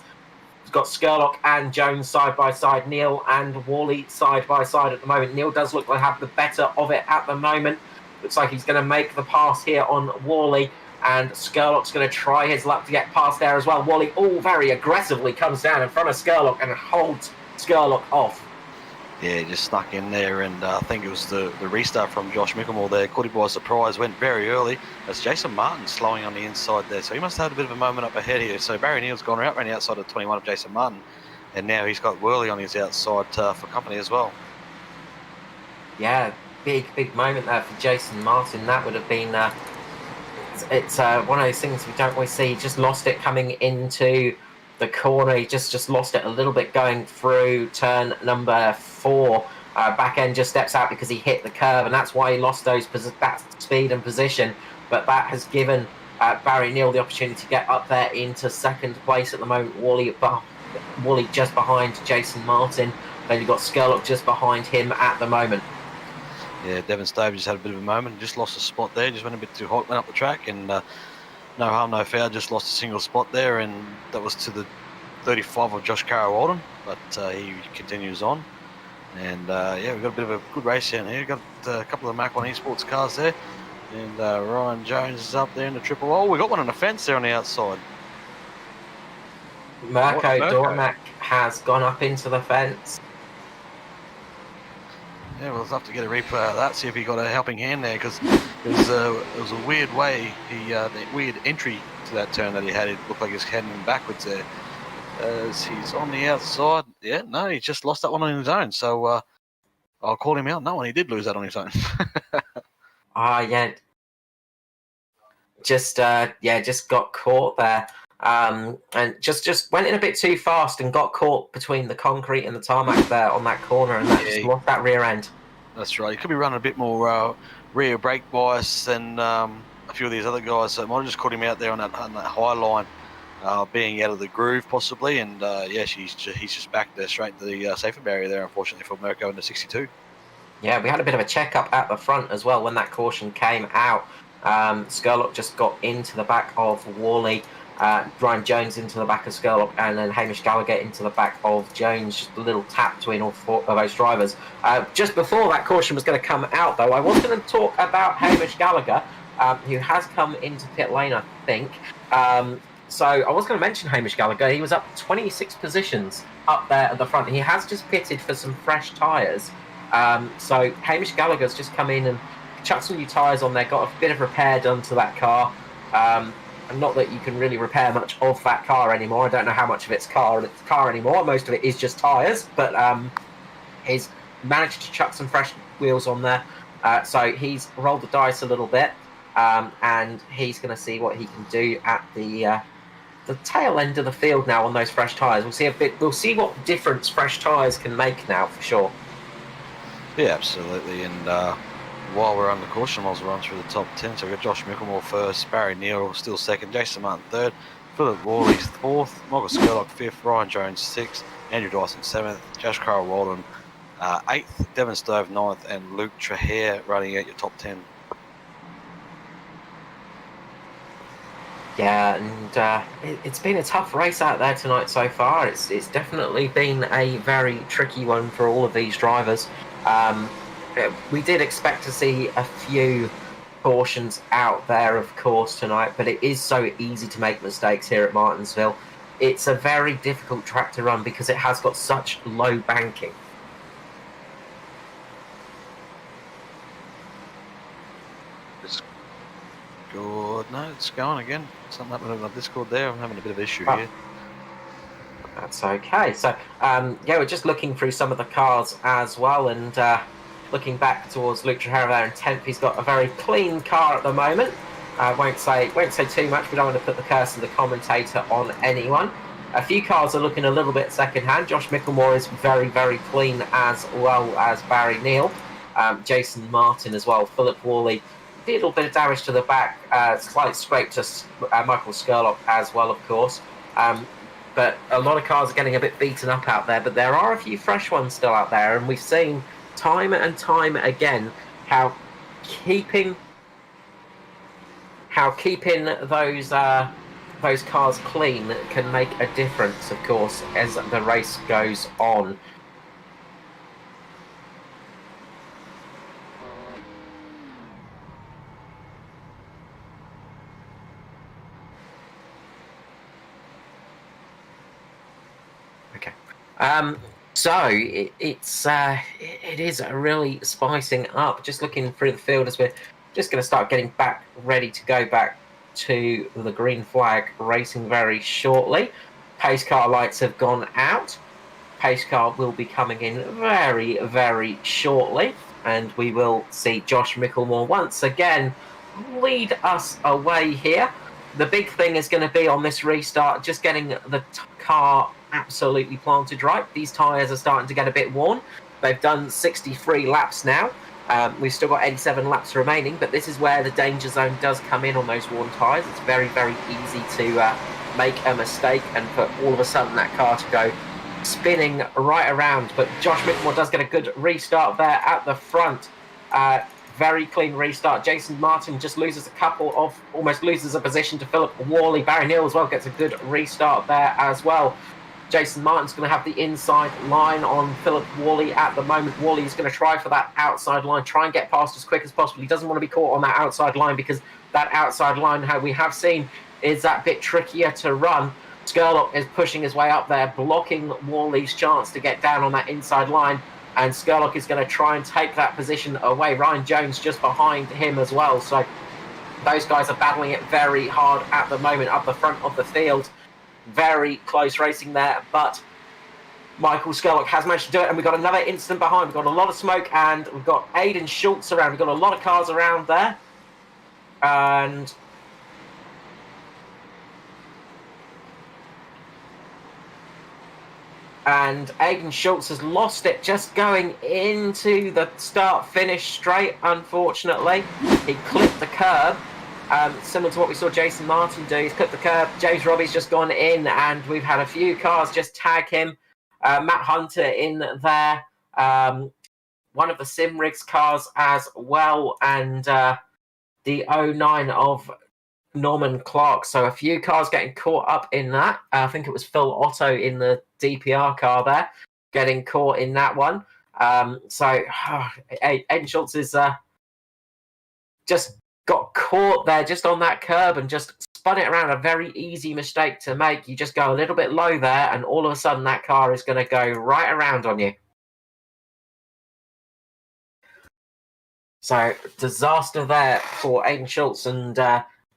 He's got Skurlock and Jones side by side, Neil and Wally side by side at the moment. Neil does look to have the better of it at the moment. Looks like he's going to make the pass here on Wally, and Skurlock's going to try his luck to get past there as well. Wally, very aggressively comes down in front of Skurlock and holds Skurlock off. Yeah, just snuck in there, and I think it was the restart from Josh Michelmore there. Caught him by surprise, went very early. As Jason Martin slowing on the inside there, so he must have had a bit of a moment up ahead here. So Barry Neal's gone out, ran outside of 21 of Jason Martin, and now he's got Worley on his outside for company as well. Yeah, big moment there for Jason Martin. That would have been... it's one of those things we don't always see. He just lost it coming into the corner. He just lost it a little bit going through turn number 4. Back end just steps out because he hit the curve, and that's why he lost that speed and position. But that has given Barry Neal the opportunity to get up there into second place at the moment. Wally just behind Jason Martin. Then you've got Skurlock just behind him at the moment. Yeah, Devon Stove just had a bit of a moment, just lost a spot there, just went a bit too hot, went up the track, and no harm, no foul, just lost a single spot there, and that was to the 35 of Josh Carroll-Walden, but he continues on. And yeah, we've got a bit of a good race down here. We've got a couple of Mach 1 Esports cars there, and Ryan Jones is up there in the triple. Oh, we got one on the fence there on the outside. Mirko Dormack has gone up into the fence. Yeah, we'll have to get a replay of that, see if he got a helping hand there, because it was a weird way, the weird entry to that turn that he had. It looked like he was heading backwards there. As he's on the outside, yeah, no, he just lost that one on his own. So I'll call him out. No, he did lose that on his own. Yeah. Just got caught there. And just went in a bit too fast and got caught between the concrete and the tarmac there on that corner, and that just lost that rear end. That's right. He could be running a bit more rear brake bias than a few of these other guys. So it might have just caught him out there on that high line, being out of the groove possibly. And he's just back there straight to the safety barrier there, unfortunately, for Mirko in the 62. Yeah, we had a bit of a check-up at the front as well when that caution came out. Skurlock just got into the back of Wally. Ryan Jones into the back of Skurlock, and then Hamish Gallagher into the back of Jones. Just a little tap between all 4 of those drivers. Just before that caution was going to come out, though, I was going to talk about Hamish Gallagher, who has come into pit lane, I think. So I was going to mention Hamish Gallagher. He was up 26 positions up there at the front. He has just pitted for some fresh tyres. So Hamish Gallagher's just come in and chucked some new tyres on there, got a bit of repair done to that car. And not that you can really repair much of that car anymore. I don't know how much of it's car anymore. Most of it is just tyres. But he's managed to chuck some fresh wheels on there. So he's rolled the dice a little bit. And he's going to see what he can do at the tail end of the field now on those fresh tyres. We'll see what difference fresh tyres can make now for sure. Yeah, absolutely. And while we're on the caution, we'll run through the top 10. So we've got Josh Michelmore first, Barry Neal still second, Jason Martin third, Philip Worley's fourth, Michael Skurlock fifth, Ryan Jones sixth, Andrew Dyson seventh, Josh Carroll-Walden eighth, Devon Stove ninth, and Luke Trahere running out your top 10. Yeah, and it's been a tough race out there tonight so far. It's definitely been a very tricky one for all of these drivers. We did expect to see a few cautions out there, of course, tonight, but it is so easy to make mistakes here at Martinsville. It's a very difficult track to run because it has got such low banking. Good. No, it's going again. Something happened on my Discord there. I'm having a bit of issue Oh. here. That's okay. So, yeah, we're just looking through some of the cars as well, and looking back towards Luke Trujillo there in 10th. He's got a very clean car at the moment. Won't say too much. We don't want to put the curse of the commentator on anyone. A few cars are looking a little bit second-hand. Josh Michelmore is very, very clean, as well as Barry Neal. Jason Martin as well. Philip Worley, a little bit of damage to the back. Slight scrape to Michael Skurlock as well, of course. But a lot of cars are getting a bit beaten up out there. But there are a few fresh ones still out there. And we've seen time and time again how keeping those cars clean can make a difference, of course, as the race goes on. Okay. So it is really spicing up. Just looking through the field as we're just going to start getting back ready to go back to the green flag racing very shortly. Pace car lights have gone out. Pace car will be coming in very, very shortly, and we will see Josh Michelmore once again lead us away here. The big thing is going to be on this restart, just getting the car absolutely planted right. These tyres are starting to get a bit worn. They've done 63 laps now. We've still got 87 laps remaining, but this is where the danger zone does come in on those worn tyres. It's very, very easy to make a mistake and for all of a sudden that car to go spinning right around. But Josh Michelmore does get a good restart there at the front. Very clean restart. Jason Martin just almost loses a position to Philip Worley. Barry Neal as well gets a good restart there as well. Jason Martin's going to have the inside line on Philip Worley at the moment. Worley is going to try for that outside line, try and get past as quick as possible. He doesn't want to be caught on that outside line because that outside line, how we have seen, is that bit trickier to run. Skurlock is pushing his way up there, blocking Worley's chance to get down on that inside line. And Skurlock is going to try and take that position away. Ryan Jones just behind him as well. So those guys are battling it very hard at the moment up the front of the field. Very close racing there, but Michael Skurlock has managed to do it, and we've got another incident behind. We've got a lot of smoke, and we've got Aidan Schultz around. We've got a lot of cars around there. And Aidan Schultz has lost it just going into the start-finish straight, unfortunately. He clipped the curb, similar to what we saw Jason Martin do. He's clipped the curb. James Robbie's just gone in, and we've had a few cars just tag him. Matt Hunter in there. One of the Simrigs cars as well, and the 09 of Norman Clark. So a few cars getting caught up in that. I think it was Phil Otto in the DPR car there getting caught in that one. Aidan Schultz is just got caught there just on that curb and just spun it around. A very easy mistake to make. You just go a little bit low there and all of a sudden that car is going to go right around on you. So disaster there for Aidan Schultz, and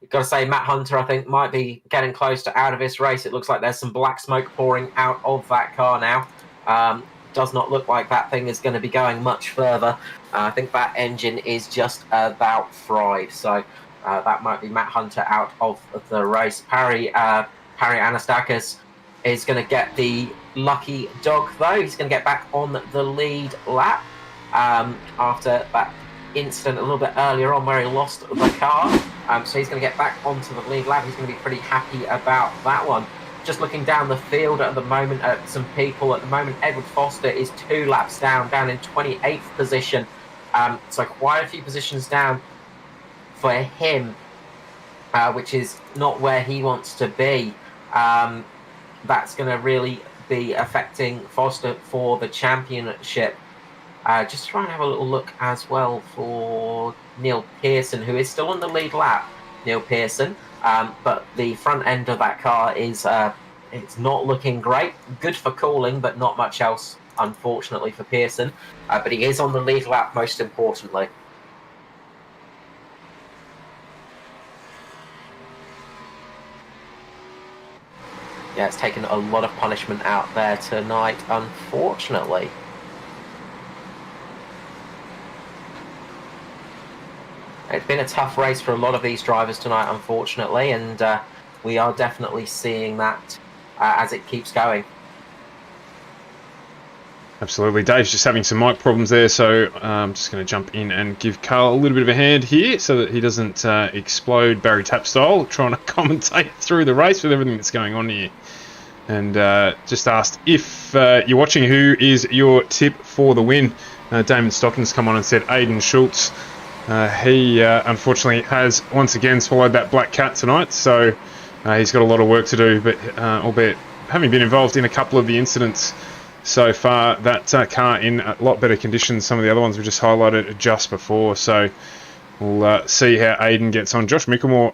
you've got to say, Matt Hunter, I think, might be getting close to out of this race. It looks like there's some black smoke pouring out of that car now. Does not look like that thing is going to be going much further. I think that engine is just about fried. So that might be Matt Hunter out of the race. Parry Anastakis is going to get the lucky dog, though. He's going to get back on the lead lap after that incident a little bit earlier on where he lost the car. So he's going to get back onto the lead lap. He's going to be pretty happy about that one. Just looking down the field at the moment at some people at the moment, Edward Foster is 2 laps down in 28th position. So quite a few positions down for him, which is not where he wants to be. That's going to really be affecting Foster for the championship. Just try and have a little look as well for Neil Pearson, who is still on the lead lap, Neil Pearson. But the front end of that car is it's not looking great. Good for cooling, but not much else, unfortunately, for Pearson. But he is on the lead lap, most importantly. Yeah, it's taken a lot of punishment out there tonight, unfortunately. It's been a tough race for a lot of these drivers tonight, unfortunately, and we are definitely seeing that as it keeps going. Absolutely. Dave's just having some mic problems there, so I'm just going to jump in and give Carl a little bit of a hand here so that he doesn't explode Barry Tapp style, trying to commentate through the race with everything that's going on here. And just asked if you're watching, who is your tip for the win? Damon Stockton's come on and said Aidan Schultz. He unfortunately has once again swallowed that black cat tonight, so he's got a lot of work to do, but albeit having been involved in a couple of the incidents so far, that car in a lot better condition. Some of the other ones we just highlighted just before, so we'll see how Aidan gets on. Josh Michelmore,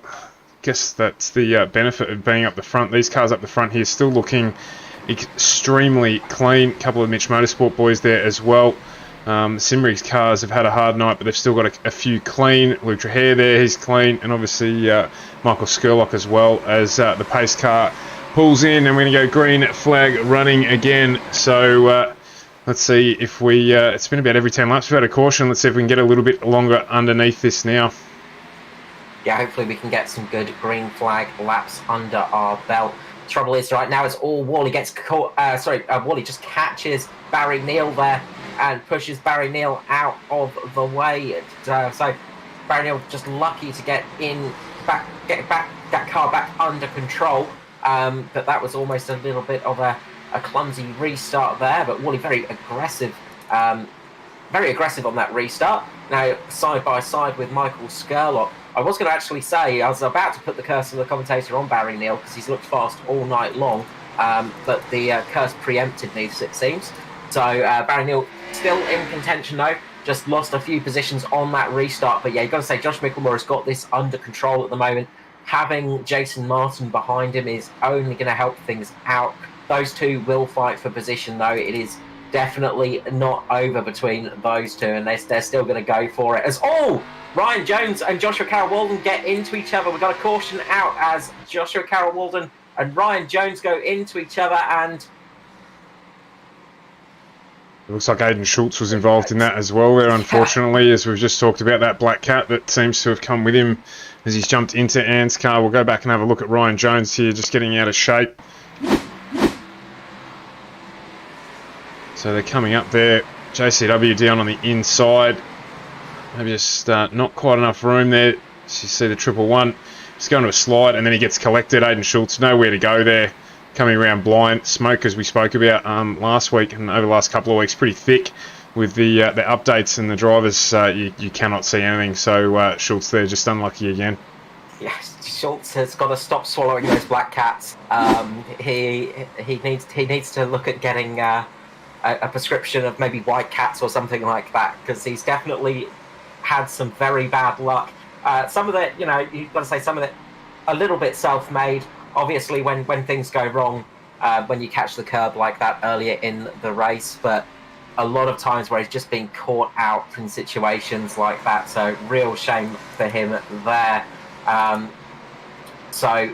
guess that's the benefit of being up the front. These cars up the front here still looking extremely clean. A couple of Mitch Motorsport boys there as well. Simri's cars have had a hard night, but they've still got a few clean. Luke Trahere there, he's clean, and obviously Michael Skurlock as well, as the pace car pulls in, and we're going to go green flag running again. So let's see if we... it's been about every 10 laps we've had a caution. Let's see if we can get a little bit longer underneath this now. Yeah, hopefully we can get some good green flag laps under our belt. Trouble is, right now it's all Wally gets caught... Wally just catches Barry Neal there and pushes Barry Neal out of the way. So Barry Neal just lucky to get that car back under control. But that was almost a little bit of a clumsy restart there. But Wally very aggressive on that restart. Now side by side with Michael Skurlock. I was going to actually say, I was about to put the curse of the commentator on Barry Neal because he's looked fast all night long, but the curse preempted me, it seems. So Barry Neal still in contention though, just lost a few positions on that restart. But yeah, you've got to say Josh Michelmore has got this under control at the moment. Having Jason Martin behind him is only going to help things out. Those two will fight for position though. It is definitely not over between those two, and they're still going to go for it. As Ryan Jones and Joshua Carroll-Walden get into each other. We've got a caution out as Joshua Carroll-Walden and Ryan Jones go into each other, and it looks like Aidan Schultz was involved in that as well there, unfortunately, as we've just talked about that black cat that seems to have come with him as he's jumped into ANZCAR. We'll go back and have a look at Ryan Jones here, just getting out of shape. So they're coming up there. JCW down on the inside. Maybe just not quite enough room there. So you see the 111. Just going to a slide, and then he gets collected. Aidan Schultz, nowhere to go there. Coming around blind. Smoke, as we spoke about last week and over the last couple of weeks, pretty thick with the updates and the drivers. You cannot see anything. So Schultz there, just unlucky again. Yes, Schultz has got to stop swallowing those black cats. He needs to look at getting a prescription of maybe white cats or something like that, because he's definitely had some very bad luck. Some of it, you've got to say, some of it a little bit self-made. Obviously, when things go wrong, when you catch the curb like that earlier in the race, but a lot of times where he's just been caught out in situations like that. So real shame for him there. So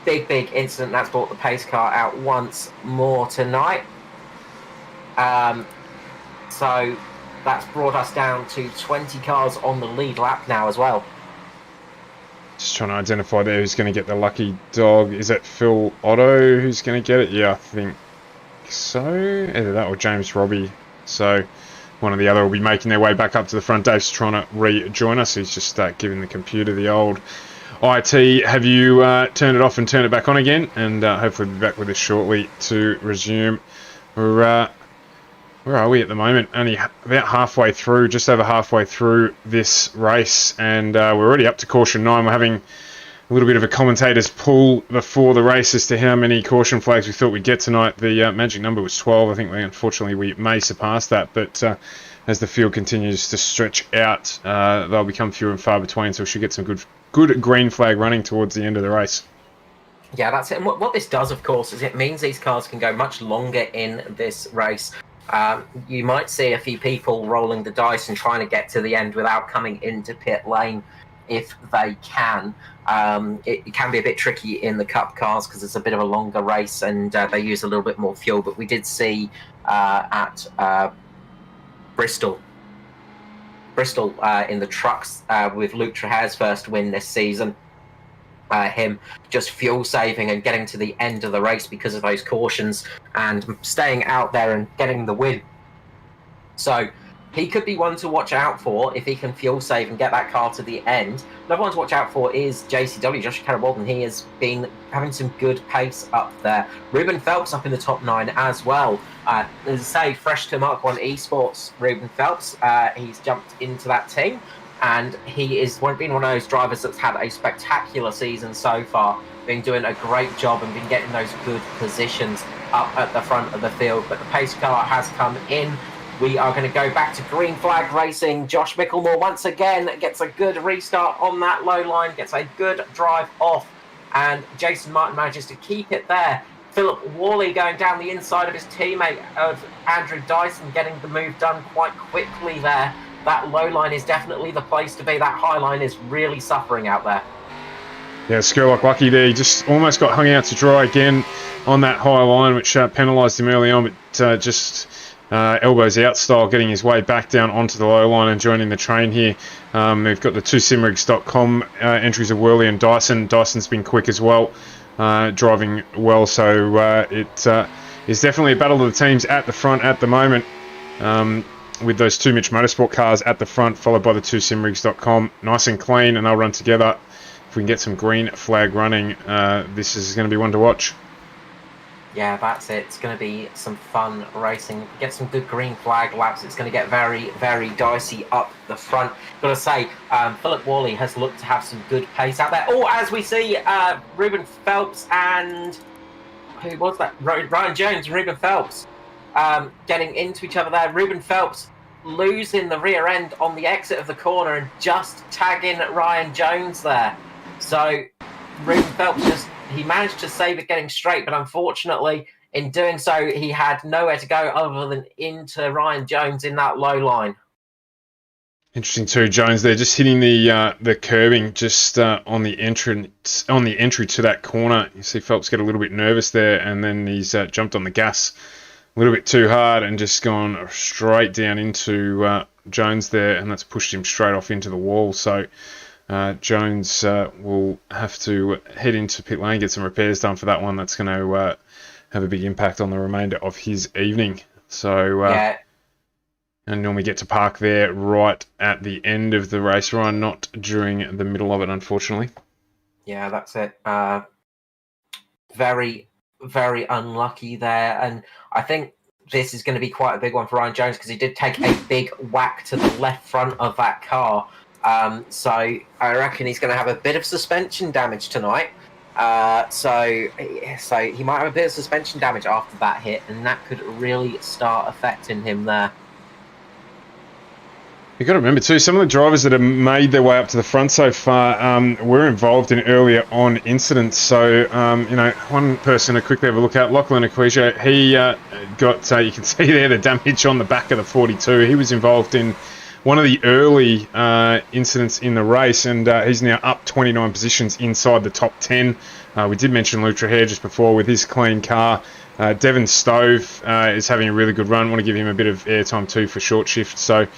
big incident that's brought the pace car out once more tonight. So that's brought us down to 20 cars on the lead lap now as well. Just trying to identify there who's going to get the lucky dog. Is it Phil Otto who's going to get it? Yeah, I think so. Either that or James Robbie. So one or the other will be making their way back up to the front. Dave's trying to rejoin us. He's just giving the computer the old IT. Have you turned it off and turned it back on again? And hopefully be back with us shortly to resume. Where are we at the moment? Only about halfway through, just over halfway through this race, and we're already up to caution 9. We're having a little bit of a commentator's pull before the race as to how many caution flags we thought we'd get tonight. The magic number was 12. I think unfortunately we may surpass that, but as the field continues to stretch out, they'll become fewer and far between, so we should get some good green flag running towards the end of the race. Yeah, that's it. And what this does, of course, is it means these cars can go much longer in this race. You might see a few people rolling the dice and trying to get to the end without coming into pit lane. if they can. It can be a bit tricky in the Cup cars because it's a bit of a longer race and they use a little bit more fuel. But we did see at Bristol in the trucks with Luke Trahare's first win this season. Him just fuel saving and getting to the end of the race because of those cautions and staying out there and getting the win. So he could be one to watch out for if he can fuel save and get that car to the end. Another one to watch out for is JCW, Joshua Carroll-Walden. He has been having some good pace up there. Ruben Phelps up in the top 9 as well. As I say, fresh to Mark 1 Esports, Ruben Phelps. He's jumped into that team. And he is been one of those drivers that's had a spectacular season so far, been doing a great job and been getting those good positions up at the front of the field. But the pace car has come in. We are going to go back to green flag racing. Josh Michelmore once again gets a good restart on that low line, gets a good drive off, and Jason Martin manages to keep it there. Philip Worley going down the inside of his teammate of Andrew Dyson, getting the move done quite quickly there. That low line is definitely the place to be. That high line is really suffering out there. Yeah, Skurlock lucky there. He just almost got hung out to dry again on that high line, which penalised him early on, but just elbows out style, getting his way back down onto the low line and joining the train here. We've got the 2simrigs.com entries of Worley and Dyson. Dyson's been quick as well, driving well, so it is definitely a battle of the teams at the front at the moment. With those two Mitch Motorsport cars at the front, followed by the 2simrigs.com. Nice and clean, and they'll run together. If we can get some green flag running, this is going to be one to watch. Yeah, that's it. It's going to be some fun racing. Get some good green flag laps. It's going to get very, very dicey up the front. Got to say, Philip Worley has looked to have some good pace out there. Oh, as we see, Ruben Phelps and... who was that? Ryan Jones and Ruben Phelps. Getting into each other there. Ruben Phelps losing the rear end on the exit of the corner and just tagging Ryan Jones there. So Ruben Phelps he managed to save it getting straight, but unfortunately in doing so he had nowhere to go other than into Ryan Jones in that low line. Interesting too, Jones there, just hitting the curbing just on the entry to that corner. You see Phelps get a little bit nervous there, and then he's jumped on the gas a little bit too hard and just gone straight down into Jones there, and that's pushed him straight off into the wall. So Jones will have to head into pit lane, get some repairs done for that one. That's going to have a big impact on the remainder of his evening. So and normally get to park there right at the end of the race run, not during the middle of it, unfortunately. Yeah, that's it. Very, very unlucky there, and I think this is going to be quite a big one for Ryan Jones because he did take a big whack to the left front of that car. So I reckon he's going to have a bit of suspension damage tonight. So he might have a bit of suspension damage after that hit, and that could really start affecting him there. You've got to remember too, some of the drivers that have made their way up to the front so far were involved in earlier on incidents. So, one person to quickly have a look at, Lachlan Equisia, he got, you can see there the damage on the back of the 42. He was involved in one of the early incidents in the race, and he's now up 29 positions inside the top 10. We did mention Luke Trahare just before with his clean car. Devon Stove is having a really good run. Want to give him a bit of airtime too for short shift. So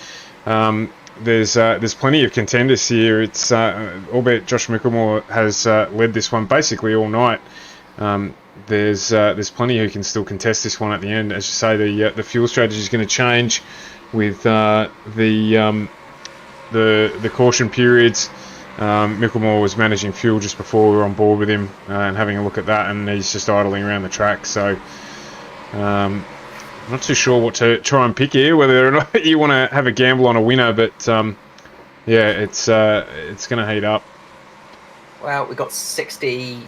there's plenty of contenders here. It's albeit Josh Michelmore has led this one basically all night. There's plenty who can still contest this one at the end. As you say, the fuel strategy is going to change with the caution periods. Michelmore was managing fuel just before we were on board with him and having a look at that, and he's just idling around the track. So I'm not too sure what to try and pick here, whether or not you want to have a gamble on a winner, but it's going to heat up. Well, we've got 63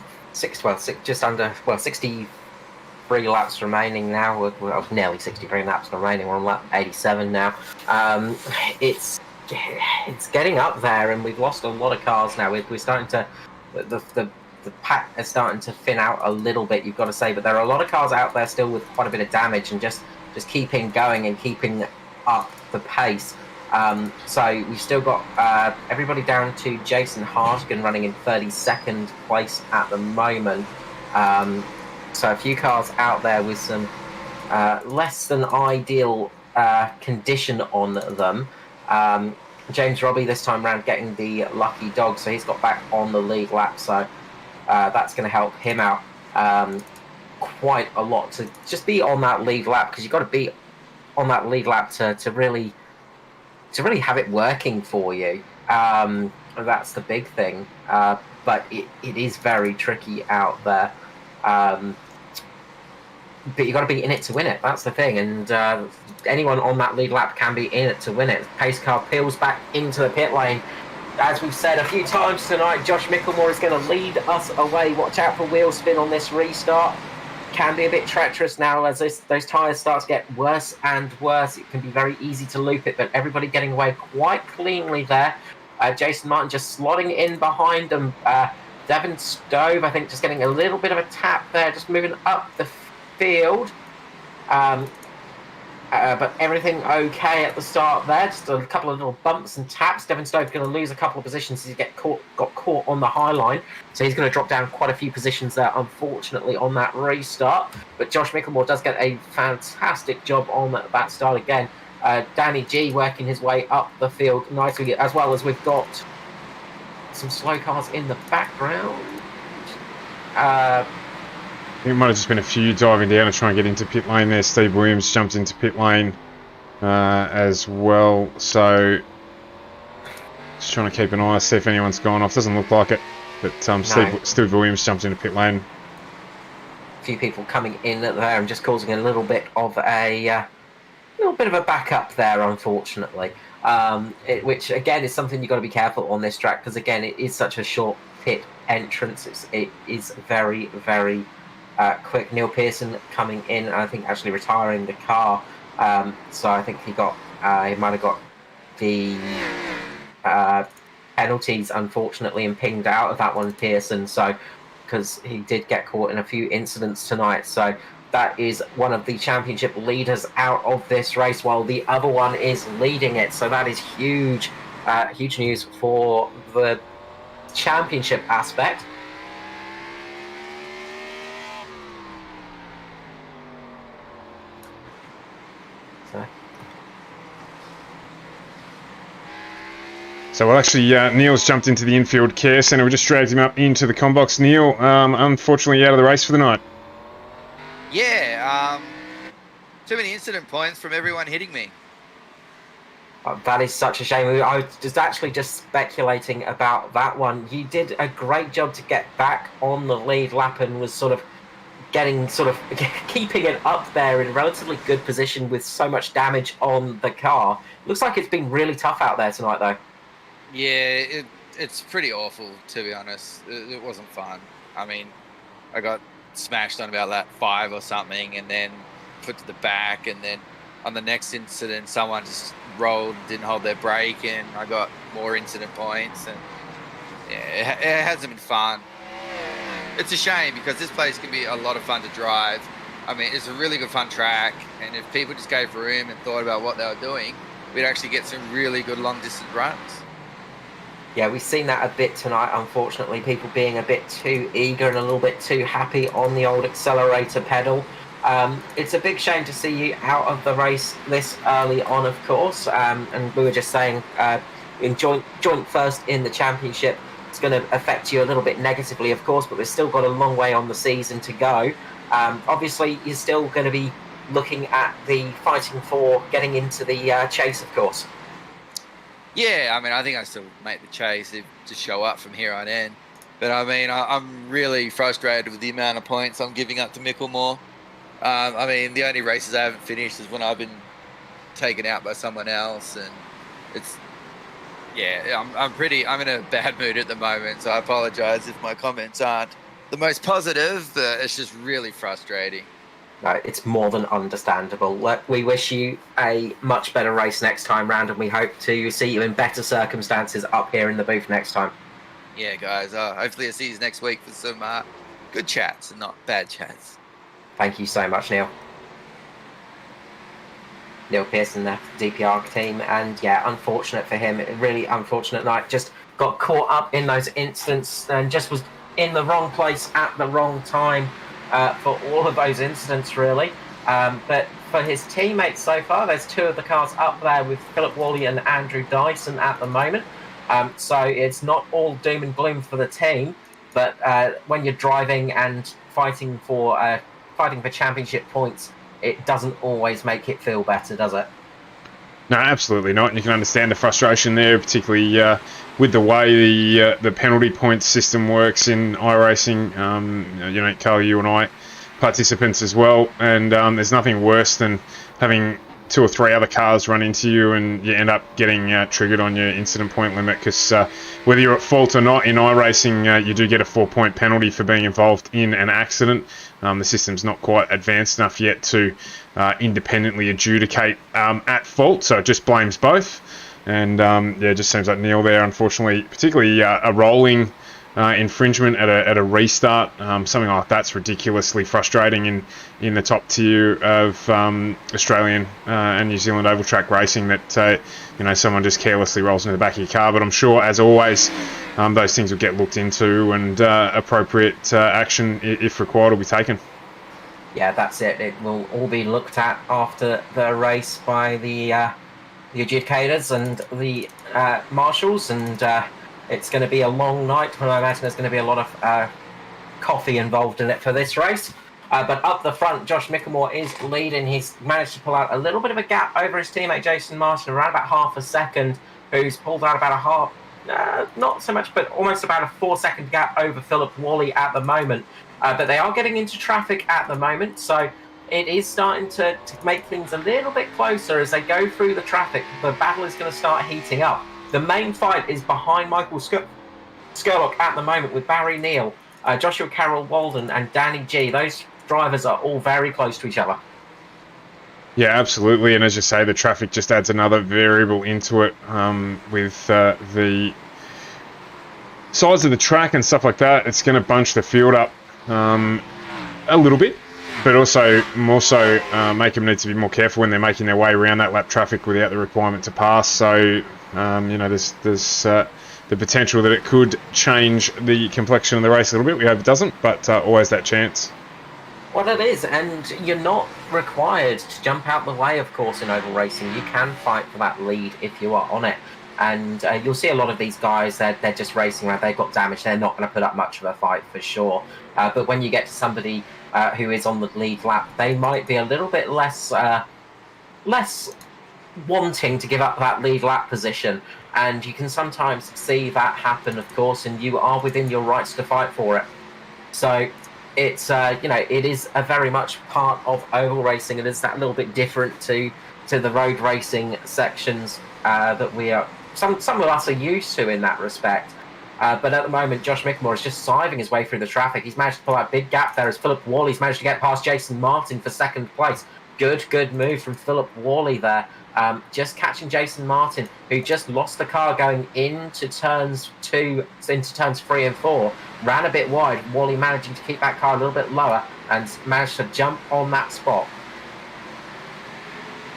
laps remaining now. Well, nearly 63 laps remaining. We're on lap 87 now. It's getting up there, and we've lost a lot of cars now. We're starting to the pack is starting to thin out a little bit, you've got to say, but there are a lot of cars out there still with quite a bit of damage, and just keeping going and keeping up the pace. So we've still got everybody down to Jason Hartigan running in 32nd place at the moment. So a few cars out there with some less than ideal condition on them. James Robbie this time round getting the lucky dog, so he's got back on the lead lap. So that's going to help him out quite a lot to just be on that lead lap, because you've got to be on that lead lap to really have it working for you. That's the big thing. But it is very tricky out there. But you've got to be in it to win it. That's the thing. And anyone on that lead lap can be in it to win it. Pace car peels back into the pit lane. As we've said a few times tonight, Josh Michelmore is going to lead us away. Watch out for wheel spin on this restart. Can be a bit treacherous now as those tyres start to get worse and worse. It can be very easy to loop it, but everybody getting away quite cleanly there. Jason Martin just slotting in behind them. Devon Stove, I think, just getting a little bit of a tap there, just moving up the field. But everything okay at the start there. Just a couple of little bumps and taps. Devon Stove's going to lose a couple of positions as he got caught on the high line. So he's going to drop down quite a few positions there, unfortunately, on that restart. But Josh Michelmore does get a fantastic job on that start again. Danny G working his way up the field nicely, as well as we've got some slow cars in the background. It might have just been a few diving down to try and get into pit lane there. Steve Williams jumped into pit lane as well. So just trying to keep an eye, see if anyone's gone off. Doesn't look like it. But Steve Williams jumped into pit lane. A few people coming in there and just causing a little bit of a backup there, unfortunately. Which again is something you've got to be careful on this track, because again it is such a short pit entrance. It is very, very quick. Neil Pearson coming in, and I think actually retiring the car. So I think he might have got the penalties, unfortunately, and pinged out of that one, Pearson. So because he did get caught in a few incidents tonight. So that is one of the championship leaders out of this race, while the other one is leading it. So that is huge, huge news for the championship aspect. So, well, actually, Neil's jumped into the infield care centre. We just dragged him up into the combox. Neil, unfortunately, out of the race for the night. Yeah, too many incident points from everyone hitting me. That is such a shame. I was actually just speculating about that one. You did a great job to get back on the lead lap and was keeping it up there in a relatively good position with so much damage on the car. Looks like it's been really tough out there tonight, though. Yeah, it's pretty awful, to be honest. It wasn't fun. I mean, I got smashed on about lap 5 or something, and then put to the back, and then on the next incident, someone just rolled, didn't hold their brake, and I got more incident points, and yeah, it hasn't been fun. It's a shame, because this place can be a lot of fun to drive. I mean, it's a really good fun track, and if people just gave room and thought about what they were doing, we'd actually get some really good long distance runs. Yeah, we've seen that a bit tonight, unfortunately. People being a bit too eager and a little bit too happy on the old accelerator pedal. It's a big shame to see you out of the race this early on, of course. And we were just saying, in joint first in the championship, it's going to affect you a little bit negatively, of course, but we've still got a long way on the season to go. Obviously, you're still going to be looking at the fighting for getting into the chase, of course. Yeah, I mean, I think I still make the chase to show up from here on in. But I mean, I'm really frustrated with the amount of points I'm giving up to Michelmore. I mean, the only races I haven't finished is when I've been taken out by someone else, and it's, yeah, I'm in a bad mood at the moment, so I apologise if my comments aren't the most positive, but it's just really frustrating. No, it's more than understandable. We wish you a much better race next time round, and we hope to see you in better circumstances up here in the booth next time. Yeah, guys. Hopefully I'll see you next week for some good chats and not bad chats. Thank you so much, Neil. Neil Pearson, the DPR team, and yeah, unfortunate for him. Really unfortunate night. Just got caught up in those incidents and just was in the wrong place at the wrong time for all of those incidents, really. But for his teammates so far, there's 2 of the cars up there with Philip Wally and Andrew Dyson at the moment. So it's not all doom and gloom for the team, but when you're driving and fighting for championship points, it doesn't always make it feel better, does it? No, absolutely not. And you can understand the frustration there, particularly with the way the penalty point system works in iRacing. Carl, you and I, participants as well, and there's nothing worse than having 2 or 3 other cars run into you and you end up getting triggered on your incident point limit, because whether you're at fault or not in iRacing, you do get a 4-point penalty for being involved in an accident. The system's not quite advanced enough yet to independently adjudicate at fault, so it just blames both. And it just seems like Neil there, unfortunately, particularly a rolling infringement at a restart, something like that's ridiculously frustrating in the top tier of Australian and New Zealand oval track racing, that someone just carelessly rolls into the back of your car. But I'm sure, as always, those things will get looked into, and appropriate action, if required, will be taken. Yeah, that's it. It will all be looked at after the race by the adjudicators and the marshals, and it's going to be a long night, and I imagine there's going to be a lot of coffee involved in it for this race. But up the front, Josh Michelmore is leading. He's managed to pull out a little bit of a gap over his teammate Jason Martin, around about half a second, who's pulled out about a half, not so much, but almost about a 4-second gap over Philip Wally at the moment. But they are getting into traffic at the moment, so it is starting to make things a little bit closer as they go through the traffic. The battle is going to start heating up. The main fight is behind Michael Skurlock at the moment, with Barry Neal, Joshua Carroll Walden, and Danny G. Those drivers are all very close to each other. Yeah, absolutely. And as you say, the traffic just adds another variable into it, with the size of the track and stuff like that. It's going to bunch the field up a little bit, but also more so make them need to be more careful when they're making their way around that lap traffic without the requirement to pass. So there's the potential that it could change the complexion of the race a little bit. We hope it doesn't, but always that chance. Well, it is, and you're not required to jump out the way, of course, in oval racing. You can fight for that lead if you are on it. And you'll see a lot of these guys, they're just racing around. They've got damage. They're not going to put up much of a fight for sure. But when you get to somebody who is on the lead lap, they might be a little bit less wanting to give up that lead lap position. And you can sometimes see that happen, of course, and you are within your rights to fight for it. So it's, it is a very much part of oval racing. It is that little bit different to the road racing sections that we are... Some of us are used to in that respect. But at the moment, Josh Michelmore is just siving his way through the traffic. He's managed to pull out a big gap there as Philip Worley's managed to get past Jason Martin for second place. Good move from Philip Worley there. Just catching Jason Martin, who just lost the car going into turns 3 and 4. Ran a bit wide. Worley managing to keep that car a little bit lower and managed to jump on that spot.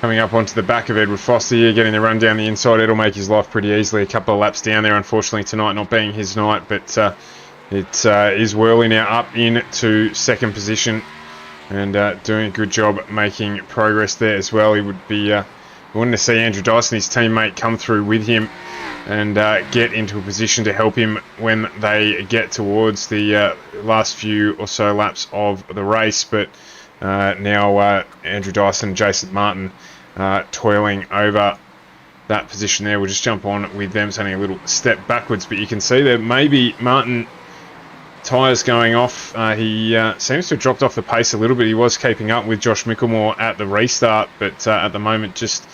Coming up onto the back of Edward Foster here, getting the run down the inside. It'll make his life pretty easily. A couple of laps down there, unfortunately, tonight not being his night, but it is Worley now up into second position and doing a good job making progress there as well. He would be wanting to see Andrew Dyson, his teammate, come through with him and get into a position to help him when they get towards the last few or so laps of the race. But now Andrew Dyson and Jason Martin toiling over that position there. We'll just jump on with them, taking a little step backwards, but you can see there maybe Martin tyres going off. He seems to have dropped off the pace a little bit. He was keeping up with Josh Michelmore at the restart, but at the moment just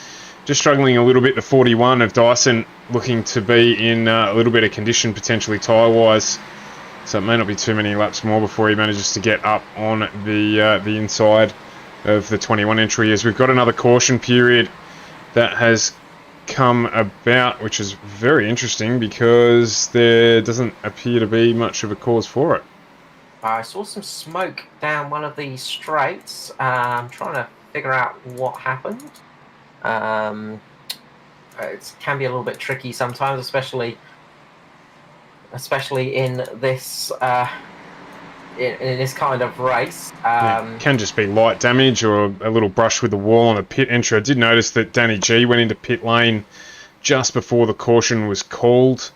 struggling a little bit. The 41 of Dyson looking to be in a little bit of condition, potentially tyre-wise. So it may not be too many laps more before he manages to get up on the inside of the 21 entry, as we've got another caution period that has come about, which is very interesting because there doesn't appear to be much of a cause for it. I saw some smoke down one of these straights. I'm trying to figure out what happened. It can be a little bit tricky sometimes, especially in this in this kind of race. Can just be light damage or a little brush with the wall on the pit entry. I did notice that Danny G went into pit lane just before the caution was called.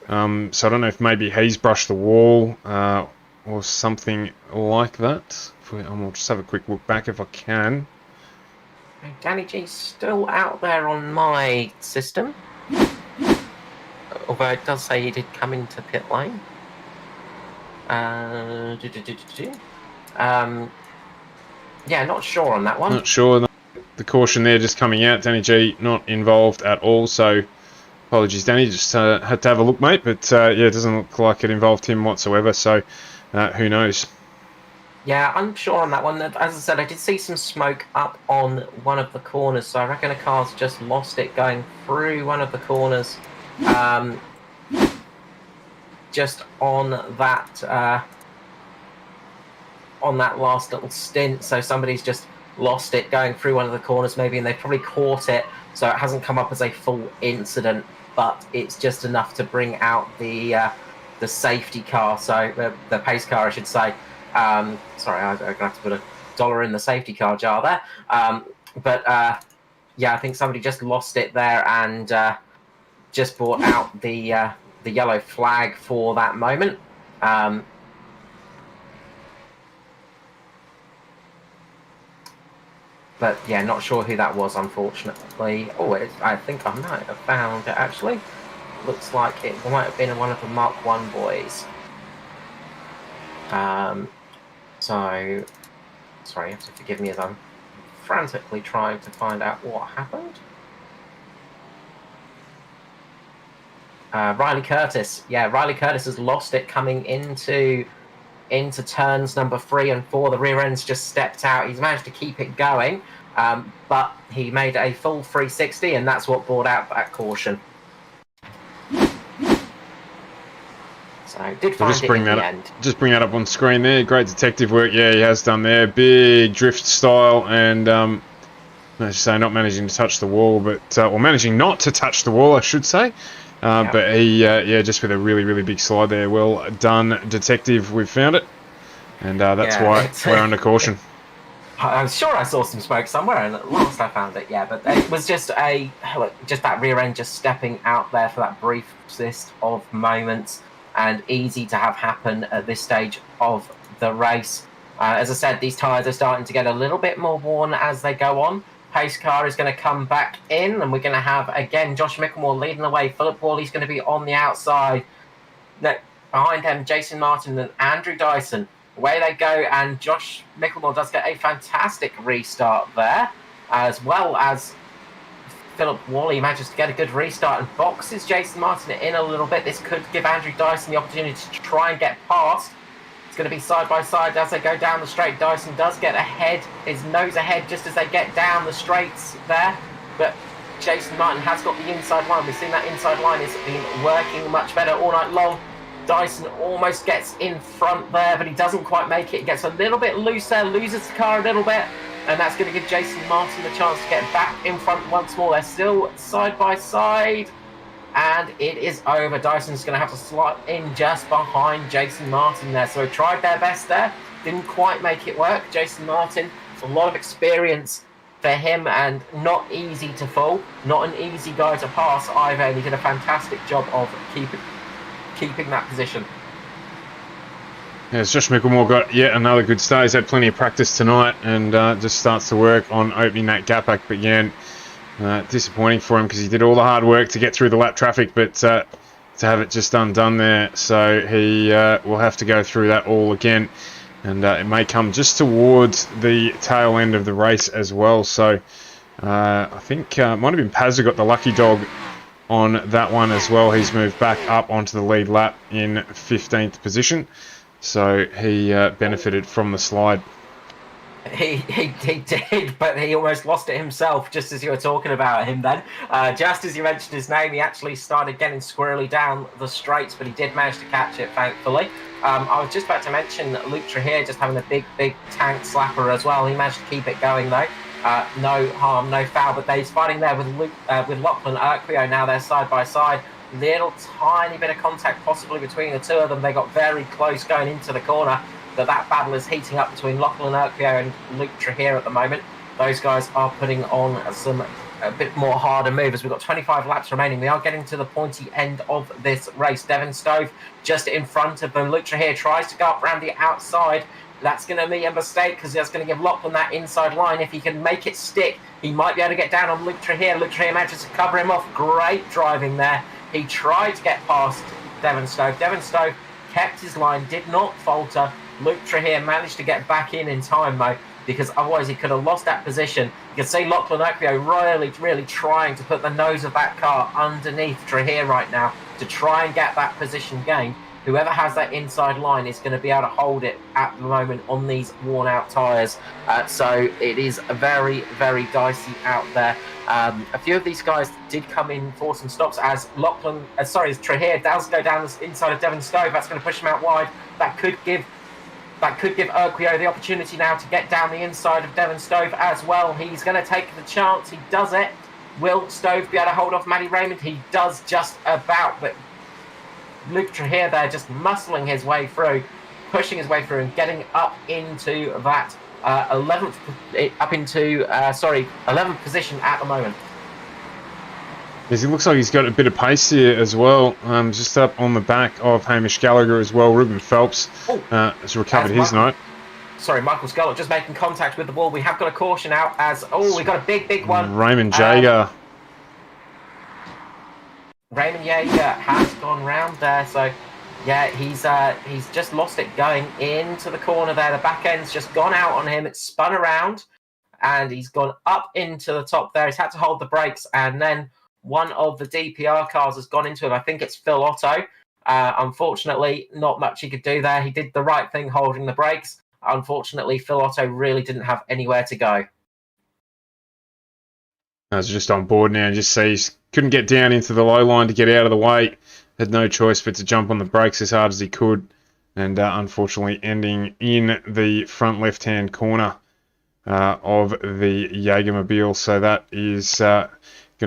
So I don't know if maybe he's brushed the wall or something like that. I'll just have a quick look back if I can. Danny G's still out there on my system. Although it does say he did come into pit lane. Yeah, not sure on that one. Not sure. The caution there just coming out. Danny G not involved at all, so apologies, Danny. Just had to have a look, mate. But yeah, it doesn't look like it involved him whatsoever, so who knows? Yeah, I'm sure on that one. As I said, I did see some smoke up on one of the corners, so I reckon a car's just lost it going through one of the corners. Just on that last little stint, so somebody's just lost it going through one of the corners maybe, and they probably caught it, so it hasn't come up as a full incident, but it's just enough to bring out the safety car, so the pace car, I should say. Sorry, I'm gonna have to put $1 in the safety car jar there. But yeah, I think somebody just lost it there and just brought out the yellow flag for that moment. But yeah, not sure who that was, unfortunately. Oh, I think I might have found it, actually. Looks like it might have been one of the Mark 1 boys. So, sorry, you have to forgive me as I'm frantically trying to find out what happened. Riley Curtis. Yeah, Riley Curtis has lost it coming into turns number 3 and 4. The rear end's just stepped out. He's managed to keep it going, but he made a full 360, and that's what brought out that caution. So did find it in the end. Just bring that up on screen there. Great detective work. Yeah, he has done there. Big drift style, and as you say, not managing to touch the wall, but or managing not to touch the wall, I should say. Yeah. But he, yeah, just with a really, really big slide there. Well done, detective. We've found it, and that's why we're under caution. I'm sure I saw some smoke somewhere, and at last I found it. Yeah, but it was just that rear end just stepping out there for that brief assist of moments, and easy to have happen at this stage of the race. As I said, these tyres are starting to get a little bit more worn as they go on. Pace car is going to come back in, and we're going to have, again, Josh Michelmore leading the way. Philip Worley's going to be on the outside. Behind him, Jason Martin and Andrew Dyson. Away they go, and Josh Michelmore does get a fantastic restart there, as well as Philip Worley manages to get a good restart and boxes Jason Martin in a little bit. This could give Andrew Dyson the opportunity to try and get past. It's going to be side by side as they go down the straight. Dyson does get ahead, his nose ahead just as they get down the straights there. But Jason Martin has got the inside line. We've seen that inside line has been working much better all night long. Dyson almost gets in front there, but he doesn't quite make it. He gets a little bit loose there, loses the car a little bit, and that's going to give Jason Martin the chance to get back in front once more. They're still side by side, and it is over. Dyson's going to have to slot in just behind Jason Martin there. So he tried their best there, didn't quite make it work. Jason Martin, a lot of experience for him, and not easy to fall, not an easy guy to pass either, and he did a fantastic job of keeping that position. Yeah, Josh Michelmore got yet another good start. He's had plenty of practice tonight, and just starts to work on opening that gap back again. Disappointing for him because he did all the hard work to get through the lap traffic, but to have it just undone there, so he will have to go through that all again, and it may come just towards the tail end of the race as well. So I think might have been Paz who got the lucky dog on that one as well. He's moved back up onto the lead lap in 15th position, so he benefited from the slide. He did, but he almost lost it himself just as you were talking about him then. Just as you mentioned his name, he actually started getting squirrely down the straights, but he did manage to catch it, thankfully. I was just about to mention Luke Trahir just having a big tank slapper as well. He managed to keep it going though. no harm, no foul, but he's fighting there with Lachlan Urquio now. They're side by side. Little tiny bit of contact possibly between the two of them. They got very close going into the corner, but that battle is heating up between Lachlan Urquio and Luke Trahir at the moment. Those guys are putting on a bit more harder movers. We've got 25 laps remaining. They are getting to the pointy end of this race. Devon Stove just in front of them. Luke Trahir tries to go up around the outside. That's going to be a mistake because that's going to give Lachlan that inside line. If he can make it stick, he might be able to get down on Luke Trahir. Luke Trahir manages to cover him off. Great driving there. He tried to get past Devon Stove. Devon Stove kept his line, did not falter. Luke Trahir managed to get back in time, though, because otherwise he could have lost that position. You can see Lachlan Urquio really trying to put the nose of that car underneath Trahir right now to try and get that position gained. Whoever has that inside line is going to be able to hold it at the moment on these worn-out tyres. So it is very, very dicey out there. A few of these guys did come in for some stops as Trahir does go down the inside of Devon Stove. That's going to push him out wide. That could give Urquio the opportunity now to get down the inside of Devon Stove as well. He's going to take the chance. He does it. Will Stove be able to hold off Matty Raymond? He does just about, but Luke Trahir there just muscling his way through, pushing his way through and getting up into that 11th position at the moment. Yes, it looks like he's got a bit of pace here as well. Just up on the back of Hamish Gallagher as well. Ruben Phelps has recovered his night. Sorry, Michael Scullett just making contact with the wall. We have got a caution out as, we got a big one. Raymond Jaeger. Raymond Jaeger has gone round there, so yeah, he's just lost it going into the corner there. The back end's just gone out on him. It's spun around, and he's gone up into the top there. He's had to hold the brakes, and then one of the DPR cars has gone into him. I think it's Phil Otto. Unfortunately, not much he could do there. He did the right thing holding the brakes. Unfortunately, Phil Otto really didn't have anywhere to go. I was just on board now and just see he couldn't get down into the low line to get out of the way. Had no choice but to jump on the brakes as hard as he could. And unfortunately ending in the front left-hand corner of the Jaegermobile. So that is going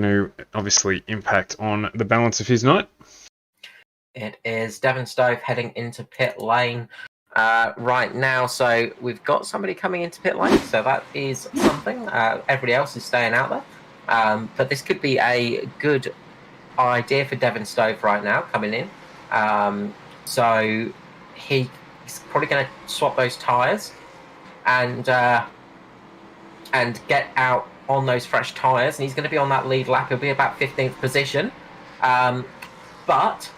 to obviously impact on the balance of his night. It is Devon Stove heading into pit lane right now. So we've got somebody coming into pit lane. So that is something. Everybody else is staying out there. But this could be a good idea for Devon Stove right now coming in. So he's probably going to swap those tyres and get out on those fresh tyres. And he's going to be on that lead lap. He'll be about 15th position. But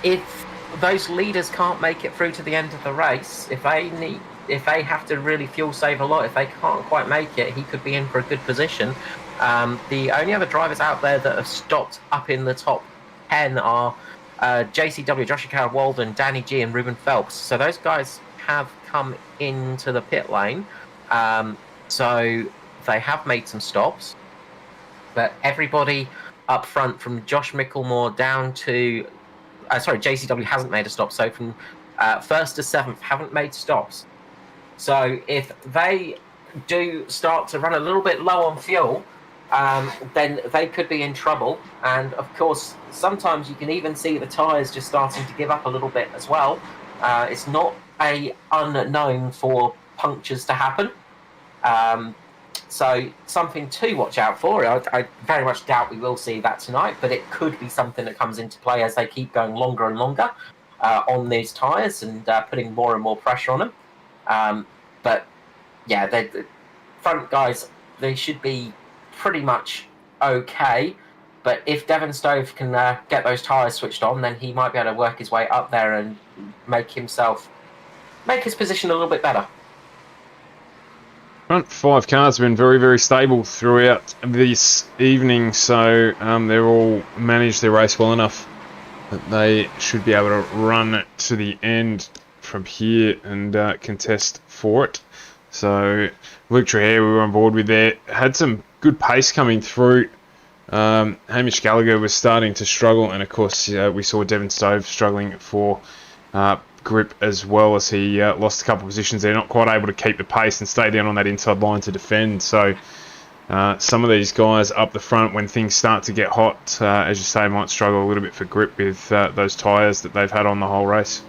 if those leaders can't make it through to the end of the race, if they have to really fuel save a lot, if they can't quite make it, he could be in for a good position. The only other drivers out there that have stopped up in the top 10 are JCW, Joshua Carroll Walden, Danny G and Ruben Phelps. So those guys have come into the pit lane. So they have made some stops. But everybody up front from Josh Michelmore down to... JCW hasn't made a stop. So from 1st to 7th haven't made stops. So if they do start to run a little bit low on fuel, then they could be in trouble. And of course, sometimes you can even see the tyres just starting to give up a little bit as well. It's not unknown for punctures to happen. So something to watch out for. I very much doubt we will see that tonight, but it could be something that comes into play as they keep going longer and longer on these tyres and putting more and more pressure on them. But yeah, the front guys, they should be pretty much okay. But if Devon Stove can get those tyres switched on, then he might be able to work his way up there and make his position a little bit better. Front 5 cars have been very, very stable throughout this evening, so they've all managed their race well enough that they should be able to run to the end from here and contest for it. So Luke Trahir, we were on board with there, had some good pace coming through. Hamish Gallagher was starting to struggle, and of course we saw Devon Stove struggling for grip as well, as he lost a couple of positions there, not quite able to keep the pace and stay down on that inside line to defend. So some of these guys up the front, when things start to get hot, as you say, might struggle a little bit for grip with those tyres that they've had on the whole race.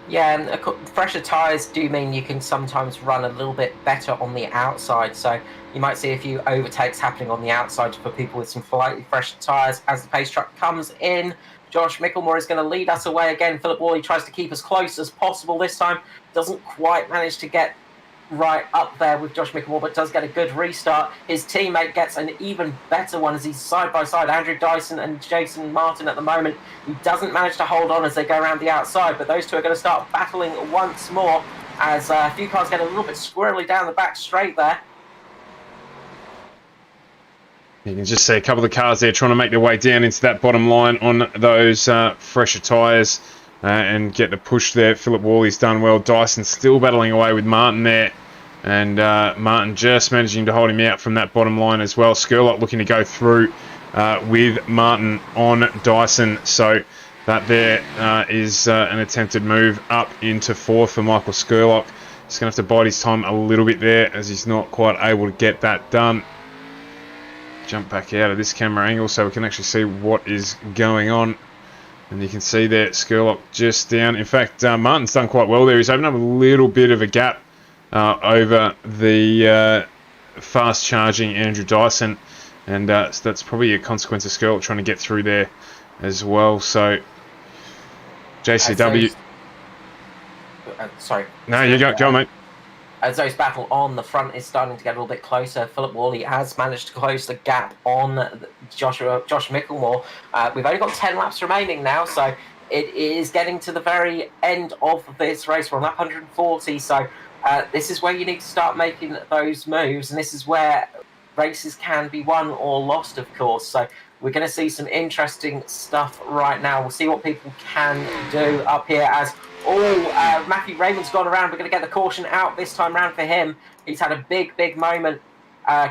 Yeah, and fresher tyres do mean you can sometimes run a little bit better on the outside. So you might see a few overtakes happening on the outside for people with some slightly fresher tyres. As the pace truck comes in, Josh Michelmore is going to lead us away again. Philip Worley tries to keep as close as possible this time. Doesn't quite manage to get right up there with Josh Michelmore, but does get a good restart. His teammate gets an even better one as he's side by side. Andrew Dyson and Jason Martin at the moment. He doesn't manage to hold on as they go around the outside, but those two are going to start battling once more as a few cars get a little bit squirrely down the back straight there. You can just see a couple of cars there trying to make their way down into that bottom line on those fresher tyres and get the push there. Philip Worley's done well. Dyson still battling away with Martin there. And Martin just managing to hold him out from that bottom line as well. Skurlock looking to go through with Martin on Dyson. So that there is an attempted move up into fourth for Michael Skurlock. He's going to have to bide his time a little bit there as he's not quite able to get that done. Jump back out of this camera angle so we can actually see what is going on. And you can see there Skurlock just down. In fact, Martin's done quite well there. He's opened up a little bit of a gap over the fast charging Andrew Dyson, and so that's probably a consequence of Skurlock trying to get through there as well. So JCW, sorry. No, you go on, mate. As those battle on the front is starting to get a little bit closer, Philip Worley has managed to close the gap on Josh Michelmore. We've only got 10 laps remaining now, so it is getting to the very end of this race. We're on lap 140, so this is where you need to start making those moves, and this is where races can be won or lost, of course. So we're going to see some interesting stuff right now. We'll see what people can do up here as Matthew Raymond's gone around. We're going to get the caution out this time round for him. He's had a big moment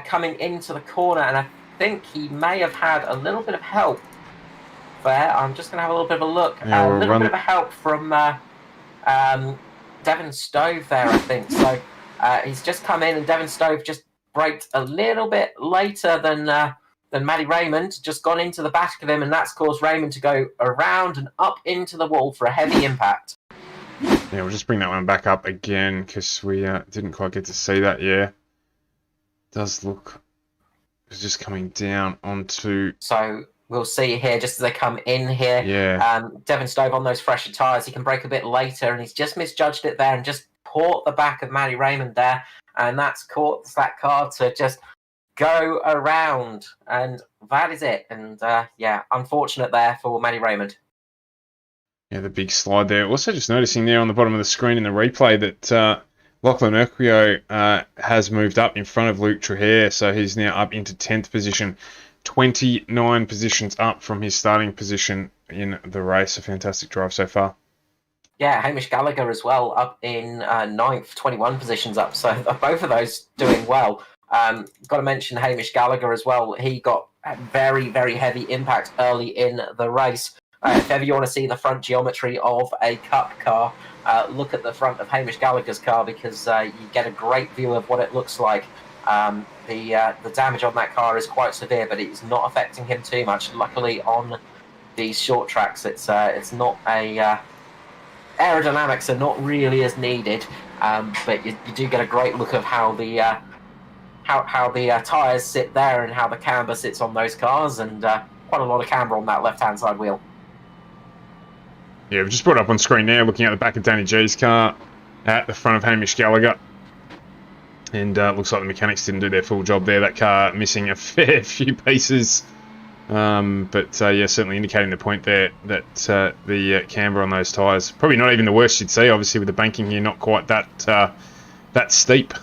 coming into the corner, and I think he may have had a little bit of help there. I'm just going to have a little bit of a look. Yeah, a little bit of a help from Devon Stove there, I think. So he's just come in, and Devon Stove just braked a little bit later than Matty Raymond. Just gone into the back of him, and that's caused Raymond to go around and up into the wall for a heavy impact. Yeah, we'll just bring that one back up again because we didn't quite get to see that. Yeah, does look it's just coming down onto. So we'll see here just as they come in here. Yeah. Devon Stove on those fresher tyres. He can brake a bit later, and he's just misjudged it there and just caught the back of Matty Raymond there, and that's caused that car to just go around, and that is it. And yeah, unfortunate there for Matty Raymond. Yeah, the big slide there. Also just noticing there on the bottom of the screen in the replay that Lachlan Urquio has moved up in front of Luke Trujillo, so he's now up into 10th position, 29 positions up from his starting position in the race. A fantastic drive so far. Yeah, Hamish Gallagher as well, up in 9th, 21 positions up, so both of those doing well. Got to mention Hamish Gallagher as well. He got a very heavy impact early in the race. If ever you want to see the front geometry of a Cup car, look at the front of Hamish Gallagher's car, because you get a great view of what it looks like. The damage on that car is quite severe, but it's not affecting him too much. Luckily, on these short tracks, it's not a aerodynamics are not really as needed, but you do get a great look of how the tyres sit there and how the camber sits on those cars, and quite a lot of camber on that left-hand side wheel. Yeah, we've just brought up on screen now, looking at the back of Danny G's car at the front of Hamish Gallagher. And looks like the mechanics didn't do their full job there. That car missing a fair few pieces. But yeah, certainly indicating the point there that the camber on those tyres, probably not even the worst you'd see, obviously with the banking here, not quite that steep.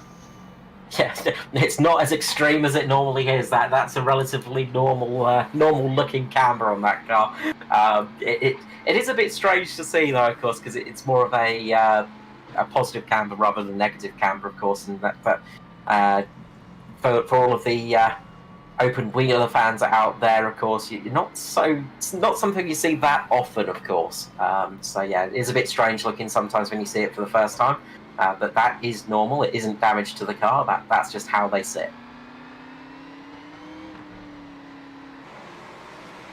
Yeah, it's not as extreme as it normally is. That's a relatively normal looking camber on that car. It is a bit strange to see though, of course, because it's more of a positive camber rather than negative camber, of course, and that for all of the open wheeler fans out there, of course, it's not something you see that often, of course. So yeah, it is a bit strange looking sometimes when you see it for the first time, but that is normal. It isn't damage to the car. That's just how they sit.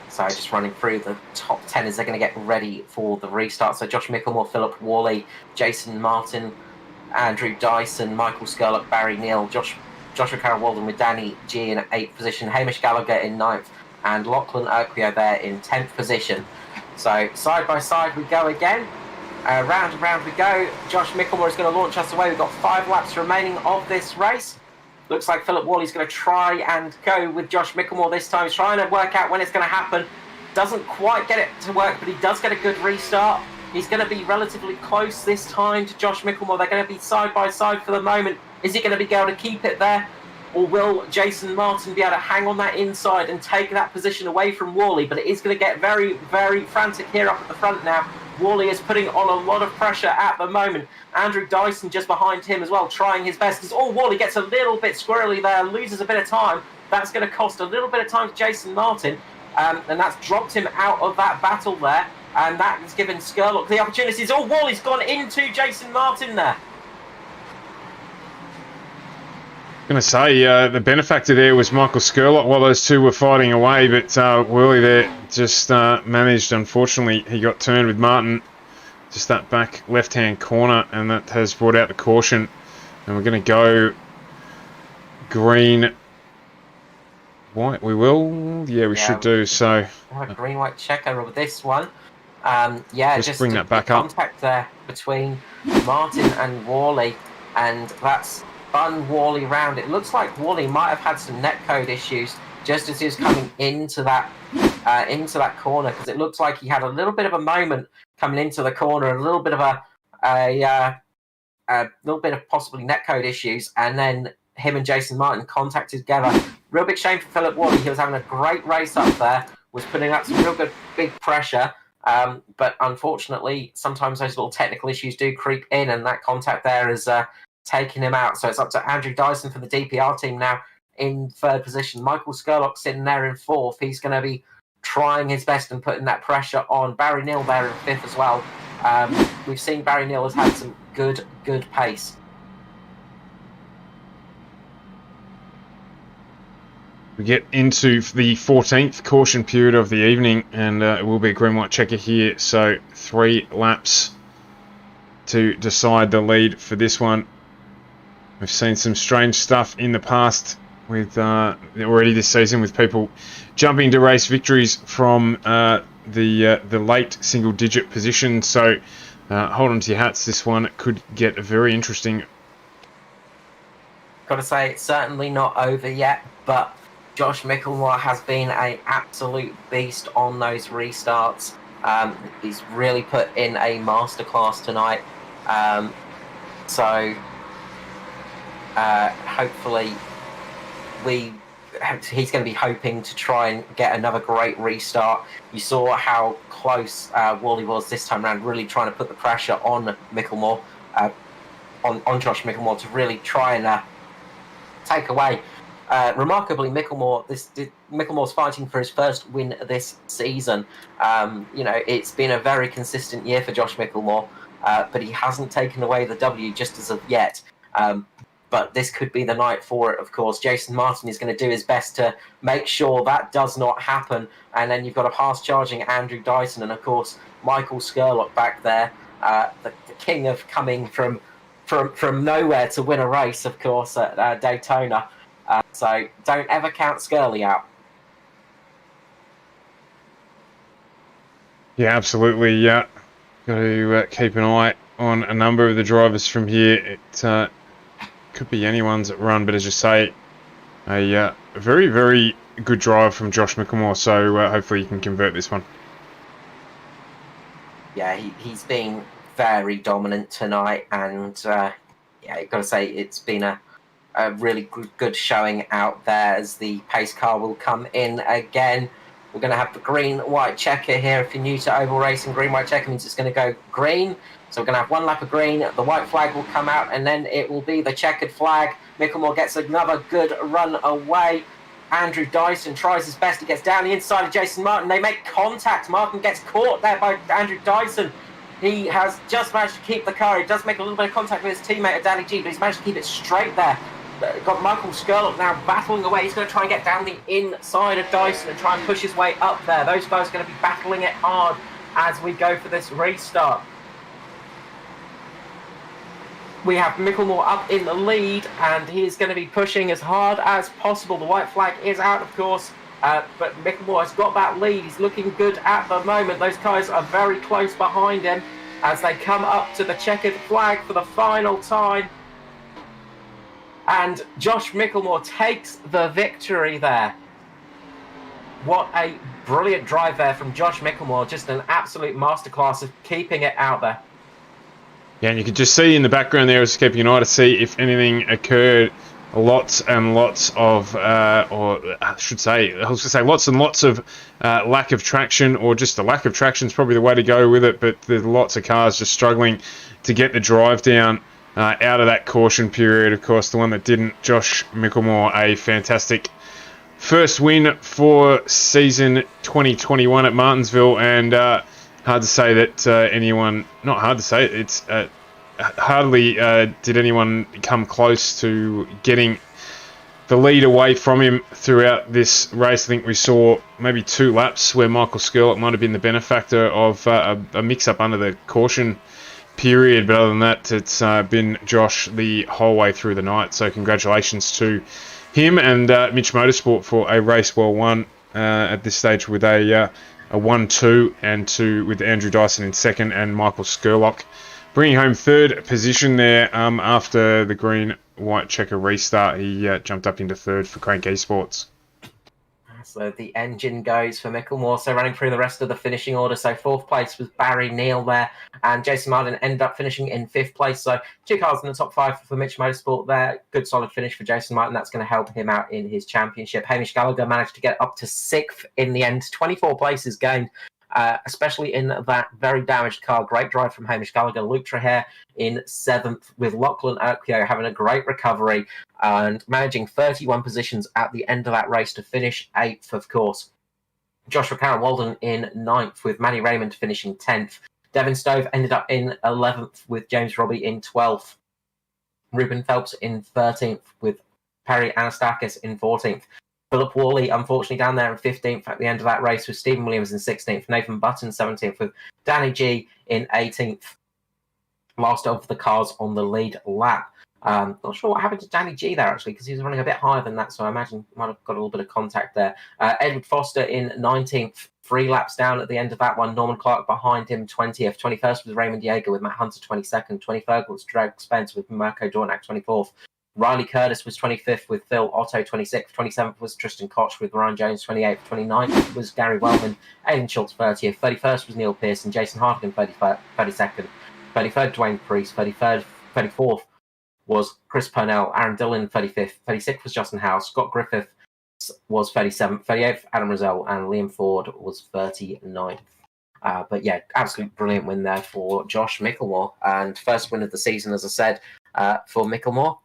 So just running through the top 10 as they're going to get ready for the restart. So Josh Michelmore, Philip Worley, Jason Martin, Andrew Dyson, Michael Skurlock, Barry Neal, Joshua Carroll-Walden with Danny G in 8th position, Hamish Gallagher in 9th, and Lachlan Urquio there in 10th position. So side by side we go again. Round and round we go. Josh Michelmore is going to launch us away. We've got 5 laps remaining of this race. Looks like Philip Worley's going to try and go with Josh Michelmore this time. He's trying to work out when it's going to happen. Doesn't quite get it to work, but he does get a good restart. He's going to be relatively close this time to Josh Michelmore. They're going to be side by side for the moment. Is he going to be able to keep it there? Or will Jason Martin be able to hang on that inside and take that position away from Worley? But it is going to get very, very frantic here up at the front now. Worley is putting on a lot of pressure at the moment. Andrew Dyson just behind him as well, trying his best. Worley gets a little bit squirrely there, loses a bit of time. That's going to cost a little bit of time to Jason Martin. And that's dropped him out of that battle there. And that has given Skurlock the opportunities. Worley's gone into Jason Martin there. I'm going to say the benefactor there was Michael Skurlock while those two were fighting away, but Worley there just managed, unfortunately, he got turned with Martin, just that back left-hand corner, and that has brought out the caution. And we're going to go green, white, we will? Yeah, we should do, so... A green-white checker with this one. Just bring that back up. Contact there between Martin and Worley, and that's spun Worley round. It looks like Worley might have had some netcode issues just as he was coming into that corner, because it looks like he had a little bit of a moment coming into the corner, a little bit of a little bit of possibly netcode issues, and then him and Jason Martin contacted together. Real big shame for Philip Worley. He was having a great race up there, was putting up some real good big pressure. But unfortunately, sometimes those little technical issues do creep in, and that contact there is taking him out. So it's up to Andrew Dyson for the DPR team now in 3rd position. Michael Skurlock sitting there in 4th. He's going to be trying his best and putting that pressure on. Barry Neal there in 5th as well. We've seen Barry Neal has had some good pace. We get into the 14th caution period of the evening, and it will be a green-white checker here, so 3 laps to decide the lead for this one. We've seen some strange stuff in the past with already this season, with people jumping to race victories from the late single-digit position, so hold on to your hats. This one could get very interesting. Got to say, it's certainly not over yet, but Josh Michelmore has been an absolute beast on those restarts. He's really put in a masterclass tonight. Hopefully he's going to be hoping to try and get another great restart. You saw how close Worley was this time around, really trying to put the pressure on Michelmore, on Josh Michelmore, to really try and take away. Remarkably, Michelmore's fighting for his first win this season. It's been a very consistent year for Josh Michelmore, but he hasn't taken away the W just as of yet. But this could be the night for it, of course. Jason Martin is going to do his best to make sure that does not happen. And then you've got a fast-charging Andrew Dyson and, of course, Michael Skurlock back there, the king of coming from nowhere to win a race, of course, at Daytona. So don't ever count Skurley out. Yeah, absolutely. Yeah, got to keep an eye on a number of the drivers from here. It could be anyone's run, but as you say, a very, very good drive from Josh Michelmore. So hopefully you can convert this one. Yeah, he's been very dominant tonight, and I've got to say it's been a really good showing out there as the pace car will come in again. We're going to have the green-white checker here. If you're new to oval racing, green-white checker means it's going to go green. So we're going to have 1 lap of green, the white flag will come out, and then it will be the checkered flag. Michelmore gets another good run away. Andrew Dyson tries his best. He gets down the inside of Jason Martin. They make contact. Martin gets caught there by Andrew Dyson. He has just managed to keep the car. He does make a little bit of contact with his teammate, Danny G, but he's managed to keep it straight there. Got Michael Skurlock now battling away. He's going to try and get down the inside of Dyson and try and push his way up there. Those guys are going to be battling it hard as we go for this restart. We have Michelmore up in the lead, and he's going to be pushing as hard as possible. The white flag is out, of course, but Michelmore has got that lead. He's looking good at the moment. Those guys are very close behind him as they come up to the checkered flag for the final time. And Josh Michelmore takes the victory there. What a brilliant drive there from Josh Michelmore. Just an absolute masterclass of keeping it out there. Yeah, and you could just see in the background there, I was keeping an eye to see if anything occurred. Lots and lots of, lots and lots of lack of traction, or just a lack of traction is probably the way to go with it. But there's lots of cars just struggling to get the drive down out of that caution period. Of course, the one that didn't, Josh Michelmore, a fantastic first win for season 2021 at Martinsville, and hard to say that not hard to say, it's hardly did anyone come close to getting the lead away from him throughout this race. I think we saw maybe 2 laps where Michael Skurlock might have been the benefactor of a mix-up under the caution period, but other than that, it's been Josh the whole way through the night. So congratulations to him and Mitch Motorsport for a race well won at this stage with a 1-2 and 2 with Andrew Dyson in second and Michael Skurlock bringing home third position there after the green-white checker restart. He jumped up into third for Crank Esports. So the engine goes for Michelmore. So running through the rest of the finishing order. So 4th place was Barry Neal there, and Jason Martin ended up finishing in 5th place. So 2 cars in the top 5 for Mitch Motorsport there. Good solid finish for Jason Martin. That's going to help him out in his championship. Hamish Gallagher managed to get up to 6th in the end. 24 places gained, especially in that very damaged car. Great drive from Hamish Gallagher. Luke Trahair in 7th, with Lachlan Urquio having a great recovery and managing 31 positions at the end of that race to finish 8th, of course. Joshua Karen Walden in 9th, with Manny Raymond finishing 10th. Devin Stove ended up in 11th, with James Robbie in 12th. Ruben Phelps in 13th, with Perry Anastakis in 14th. Philip Worley, unfortunately, down there in 15th at the end of that race, with Stephen Williams in 16th. Nathan Button 17th, with Danny G in 18th. Last of the cars on the lead lap. Not sure what happened to Danny G there, actually, because he was running a bit higher than that, so I imagine might have got a little bit of contact there. Edward Foster in 19th, 3 laps down at the end of that one. Norman Clark behind him, 20th. 21st was Raymond Yeager with Matt Hunter, 22nd. 23rd was Drake Spence with Marco Dornack, 24th. Riley Curtis was 25th with Phil Otto, 26th. 27th was Tristan Koch with Ryan Jones, 28th. 29th was Gary Wellman. Aidan Schultz, 30th. 31st was Neil Pearson. Jason Hartigan, 32nd. 33rd, Dwayne Priest. 34th was Chris Purnell. Aaron Dillon, 35th. 36th was Justin House. Scott Griffith was 37th. 38th, Adam Rosell. And Liam Ford was 39th. But yeah, absolute brilliant win there for Josh Michelmore. And first win of the season, as I said, for Michelmore.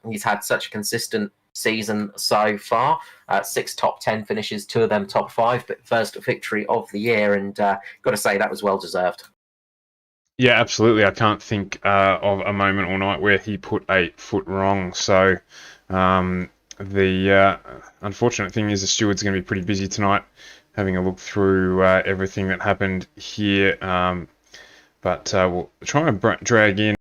He's had such a consistent season so far. 6 top 10 finishes, 2 of them top 5, but first victory of the year. And got to say, that was well deserved. Yeah, absolutely. I can't think of a moment all night where he put a foot wrong. So the unfortunate thing is the stewards are going to be pretty busy tonight, having a look through everything that happened here. But we'll try and drag in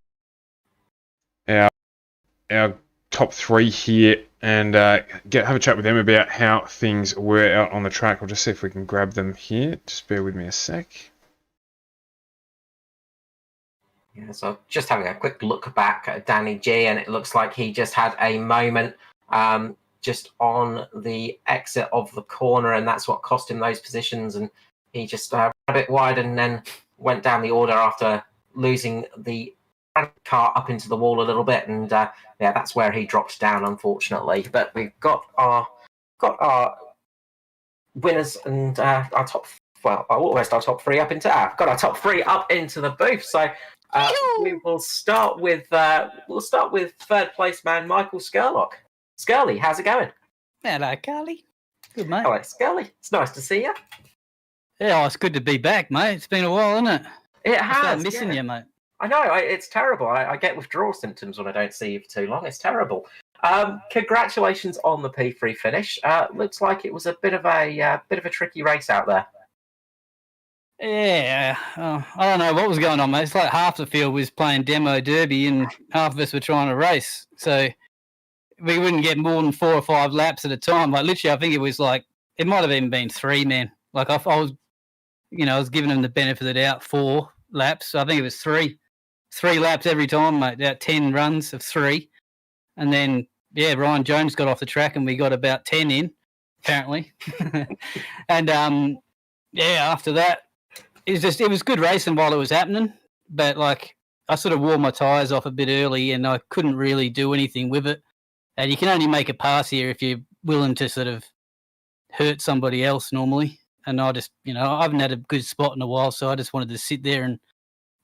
our top 3 here and have a chat with them about how things were out on the track. I'll just see if we can grab them here. Just bear with me a sec. Yeah, so just having a quick look back at Danny G, and it looks like he just had a moment just on the exit of the corner, and that's what cost him those positions. And he just ran a bit wide and then went down the order after losing the car up into the wall a little bit, and yeah, that's where he dropped down, unfortunately. But we've got our winners and our top, well, almost our top 3 up into got our top 3 up into the booth. So we will start with third place man Michael Skurlock. Skurly, how's it going? Hello, Carly. Good, mate. Hello, Scully. It's nice to see you. Yeah, it's good to be back, mate. It's been a while, isn't it? It I start has. missing yeah. you, mate. I know. It's terrible. I get withdrawal symptoms when I don't see you for too long. It's terrible. Congratulations on the P3 finish. Looks like it was a bit of a tricky race out there. Yeah, I don't know what was going on, mate. It's like half the field was playing demo derby and half of us were trying to race. So we wouldn't get more than 4 or 5 laps at a time. Like literally, I think it was like, it might have even been 3, man. Like I was, I was giving them the benefit of the doubt 4 laps. So I think it was 3 laps every time, mate. About 10 runs of 3. And then, yeah, Ryan Jones got off the track and we got about 10 in, apparently. And, yeah, after that, it was good racing while it was happening, but like I sort of wore my tyres off a bit early and I couldn't really do anything with it. And you can only make a pass here if you're willing to sort of hurt somebody else normally. And I just, I haven't had a good spot in a while, so I just wanted to sit there and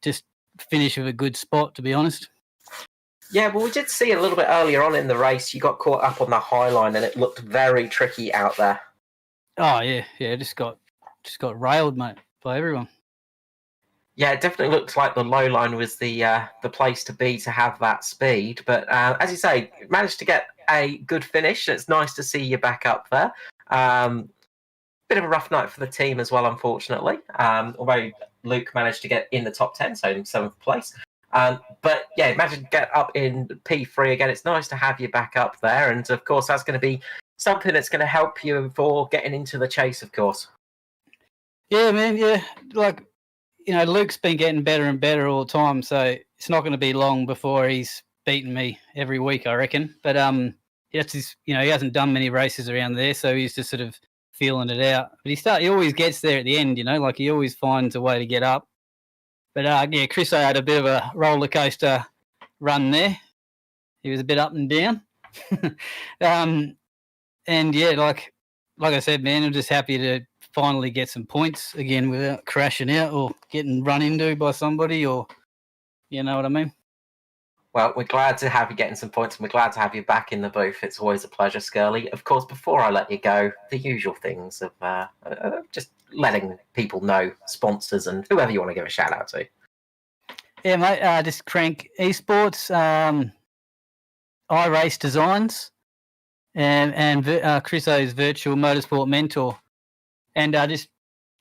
just finish with a good spot, to be honest. Yeah, well, we did see a little bit earlier on in the race. You got caught up on the high line, and it looked very tricky out there. Oh yeah, just got railed, mate, by everyone. Yeah, it definitely looked like the low line was the place to be to have that speed. But as you say, managed to get a good finish. It's nice to see you back up there. Bit of a rough night for the team as well, unfortunately. Although Luke managed to get in the top 10, so in 7th place. But yeah, imagine get up in P3 again. It's nice to have you back up there, and of course that's going to be something that's going to help you for getting into the chase, of course. Yeah, man. Yeah, like Luke's been getting better and better all the time, so it's not going to be long before he's beating me every week, I reckon. But he hasn't done many races around there, so he's just sort of feeling it out. But he always gets there at the end, like he always finds a way to get up. But yeah, Chris had a bit of a roller coaster run there. He was a bit up and down. And yeah, like I said, man, I'm just happy to finally get some points again without crashing out or getting run into by somebody, or you know what I mean. Well, we're glad to have you getting some points, and we're glad to have you back in the booth. It's always a pleasure, Skirly. Of course, before I let you go, the usual things of just letting people know, sponsors and whoever you want to give a shout out to. Yeah, mate, just Crank Esports, iRace Designs, and Chris O's virtual motorsport mentor. And just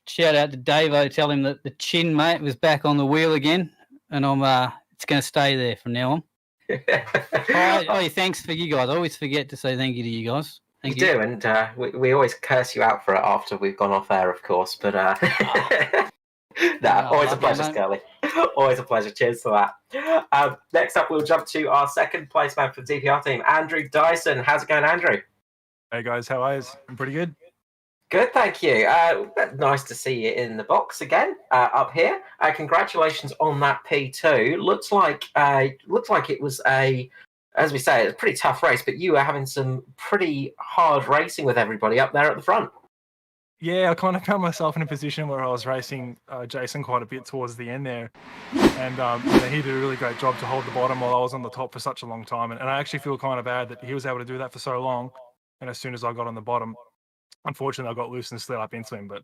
shout out to Davo, tell him that the chin, mate, was back on the wheel again, and it's going to stay there from now on. Thanks for you guys. I always forget to say thank you to you guys. Thank you. Do, and we always curse you out for it after we've gone off air, of course. But always a pleasure, Scully. Always a pleasure. Cheers for that. Next up, we'll jump to our second place man for the DPR team, Andrew Dyson. How's it going, Andrew? Hey guys, how are you? I'm pretty good. Good, thank you. Nice to see you in the box again up here. Congratulations on that P2. Looks like it was as we say, it's a pretty tough race, but you were having some pretty hard racing with everybody up there at the front. Yeah, I kind of found myself in a position where I was racing Jason quite a bit towards the end there, and he did a really great job to hold the bottom while I was on the top for such a long time, and I actually feel kind of bad that he was able to do that for so long, and as soon as I got on the bottom, unfortunately, I got loose and slid up into him, but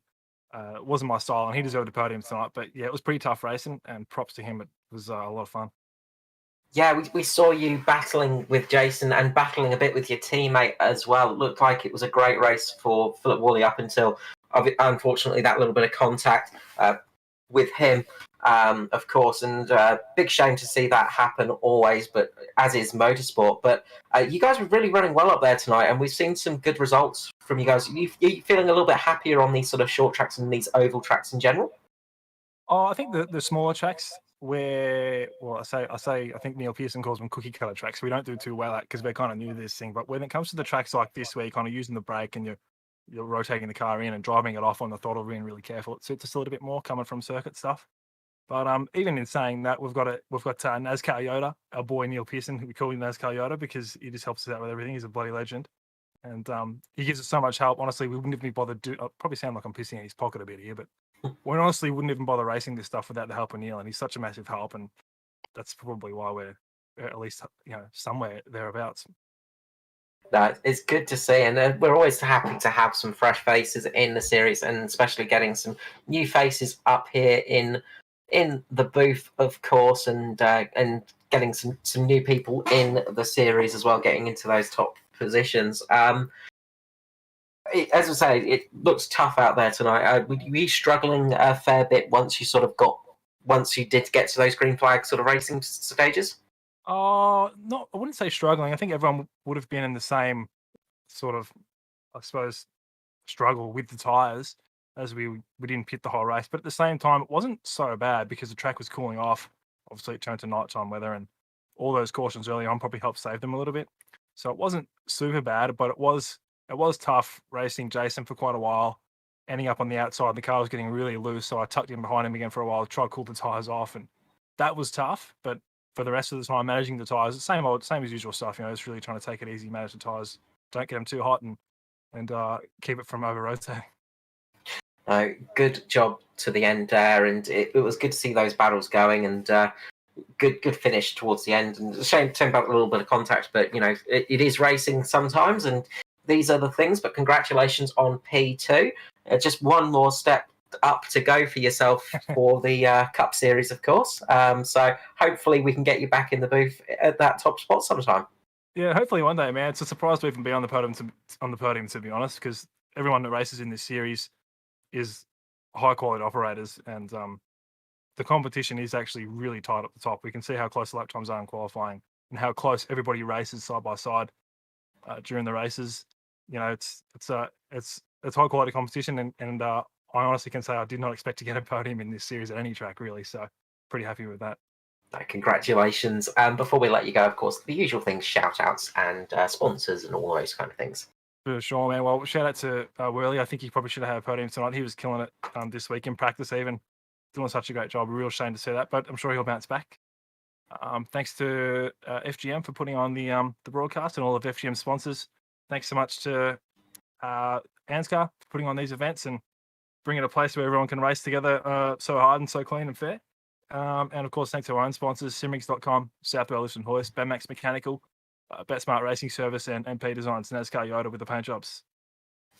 it wasn't my style, and he deserved a podium tonight. But yeah, it was pretty tough racing, and props to him. It was a lot of fun. Yeah, we saw you battling with Jason and battling a bit with your teammate as well. It looked like it was a great race for Philip Woolley up until, unfortunately, that little bit of contact with him, of course. And big shame to see that happen always, but as is motorsport. But you guys were really running well up there tonight, and we've seen some good results from you guys. Are you feeling a little bit happier on these sort of short tracks and these oval tracks in general? Oh, I think the smaller tracks where, well, I think Neil Pearson calls them cookie cutter tracks. We don't do too well at because we're kind of new to this thing. But when it comes to the tracks like this, where you're kind of using the brake and you're rotating the car in and driving it off on the throttle, being really careful, it suits us a little bit more coming from circuit stuff. But even in saying that, we've got NASCAR Yoda, our boy Neil Pearson. We call him NASCAR Yoda because he just helps us out with everything. He's a bloody legend. And he gives us so much help. Honestly, we wouldn't even bother I'll probably sound like I'm pissing in his pocket a bit here, but we honestly wouldn't even bother racing this stuff without the help of Neil, and he's such a massive help, and that's probably why we're at least somewhere thereabouts. It's good to see, and we're always happy to have some fresh faces in the series, and especially getting some new faces up here in the booth, of course, and getting some new people in the series as well, getting into those top positions. As I say, it looks tough out there tonight. Were you struggling a fair bit once you did get to those green flag sort of racing stages? Not. I wouldn't say struggling. I think everyone would have been in the same sort of, I suppose, struggle with the tyres as we didn't pit the whole race. But at the same time, it wasn't so bad because the track was cooling off. Obviously, it turned to nighttime weather, and all those cautions early on probably helped save them a little bit. So it wasn't super bad, but it was tough racing Jason for quite a while. Ending up on the outside, the car was getting really loose, so I tucked in behind him again for a while, tried to cool the tyres off, and that was tough. But for the rest of the time, managing the tyres, same as usual stuff. Just really trying to take it easy, manage the tyres, don't get them too hot, and keep it from over rotating. Good job to the end there, and it was good to see those battles going, and good finish towards the end. And shame about a little bit of contact, but it is racing sometimes, and these are the things. But congratulations on P2. Just one more step up to go for yourself for the Cup Series, of course. So hopefully we can get you back in the booth at that top spot sometime. Yeah, hopefully one day, man. It's a surprise to even be on the podium. To be honest, because everyone that races in this series is high quality operators, and the competition is actually really tight up the top. We can see how close the lap times are in qualifying, and how close everybody races side by side during the races. It's high quality competition, and I honestly can say I did not expect to get a podium in this series at any track, really. So pretty happy with that. Congratulations. Before we let you go, of course, the usual things, shout outs and sponsors and all those kind of things. For sure, man. Well, shout out to Whirly. I think he probably should have had a podium tonight. He was killing it this week in practice, even doing such a great job. A real shame to see that, but I'm sure he'll bounce back. Thanks to FGM for putting on the broadcast, and all of FGM sponsors. Thanks so much to ANZCAR for putting on these events and bringing a place where everyone can race together so hard and so clean and fair. And of course, thanks to our own sponsors, Simrigs.com, Southwell Lift and Hoist, Benmax Mechanical, BetSmart Racing Service, and P Designs, and ANZCAR Yoda with the paint jobs.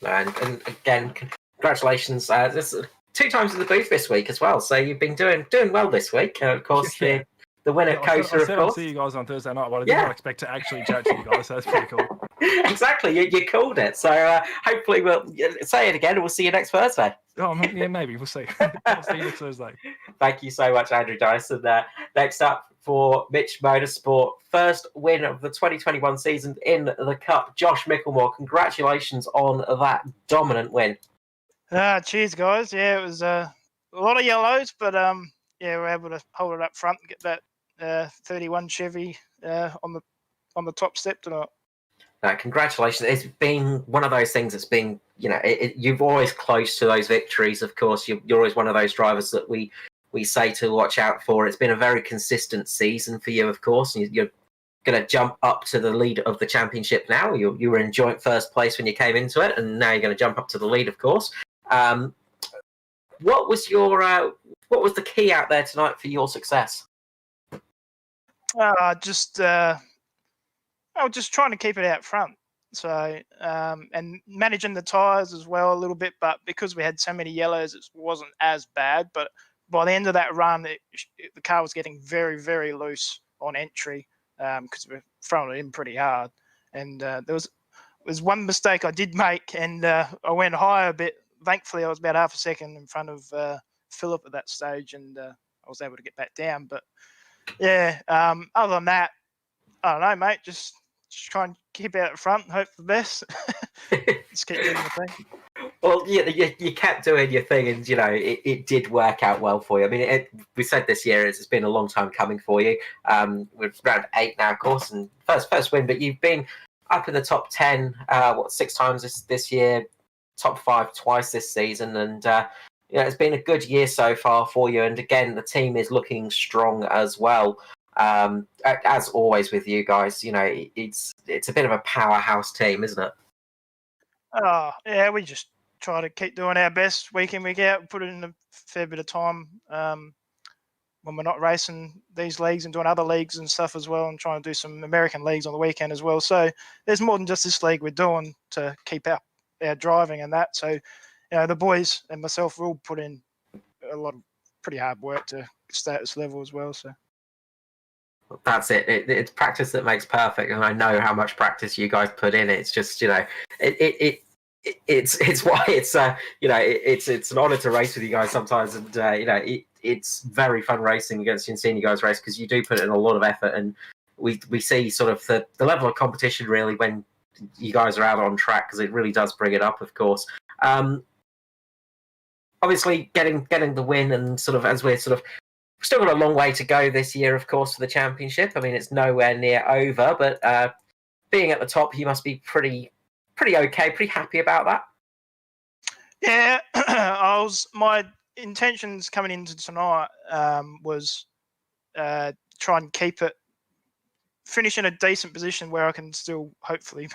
And again, congratulations. This 2 times in the booth this week as well. So you've been doing well this week. Of course, Yeah. The winner, Coaster, I of said course. I'll see you guys on Thursday night, but I did not expect to actually chat to you guys, so that's pretty cool. Exactly, you called it. So hopefully we'll say it again, and we'll see you next Thursday. Oh, yeah, maybe. We'll see. I'll see you next Thursday. Thank you so much, Andrew Dyson. Next up for Mitch Motorsport, first win of the 2021 season in the Cup. Josh Michelmore, congratulations on that dominant win. Cheers, guys. Yeah, it was a lot of yellows, but we were able to hold it up front and get that 31 Chevy on the top step tonight. Congratulations. It's been one of those things that's been, you're always close to those victories, of course. You're always one of those drivers that we say to watch out for. It's been a very consistent season for you, of course. You're going to jump up to the lead of the championship now. You were in joint first place when you came into it, and now you're going to jump up to the lead, of course. What was the key out there tonight for your success? Just trying to keep it out front. So, and managing the tyres as well a little bit, but because we had so many yellows, it wasn't as bad. But by the end of that run, the car was getting very, very loose on entry because we were throwing it in pretty hard. And there was one mistake I did make, and I went high a bit. Thankfully, I was about half a second in front of Philip at that stage, and I was able to get back down. But yeah, other than that, I don't know, mate. Just try and keep out front and hope for the best. Just keep doing the thing. Well, you kept doing your thing, and it did work out well for you. I mean, we said this year it's been a long time coming for you. We're around 8 now, of course, and first win. But you've been up in the top 10, 6 times this year, top 5 twice this season, and it's been a good year so far for you. And again, the team is looking strong as well. As always with you guys, it's a bit of a powerhouse team, isn't it? Oh, yeah, we just try to keep doing our best week in, week out, put it in a fair bit of time when we're not racing these leagues and doing other leagues and stuff as well, and trying to do some American leagues on the weekend as well. So there's more than just this league we're doing to keep our driving and that. So, the boys and myself will put in a lot of pretty hard work to stay at this level as well. So that's it. It's practice that makes perfect, and I know how much practice you guys put in. It's just it's why it's it's an honor to race with you guys sometimes, and it's very fun racing against you and seeing you guys race, because you do put in a lot of effort, and we see sort of the level of competition really when you guys are out on track, because it really does bring it up, of course. Obviously getting the win, and sort of as we're still got a long way to go this year, of course, for the championship. I mean, it's nowhere near over, but being at the top, you must be pretty okay, pretty happy about that. Yeah, my intentions coming into tonight was try and keep it, finish in a decent position where I can still hopefully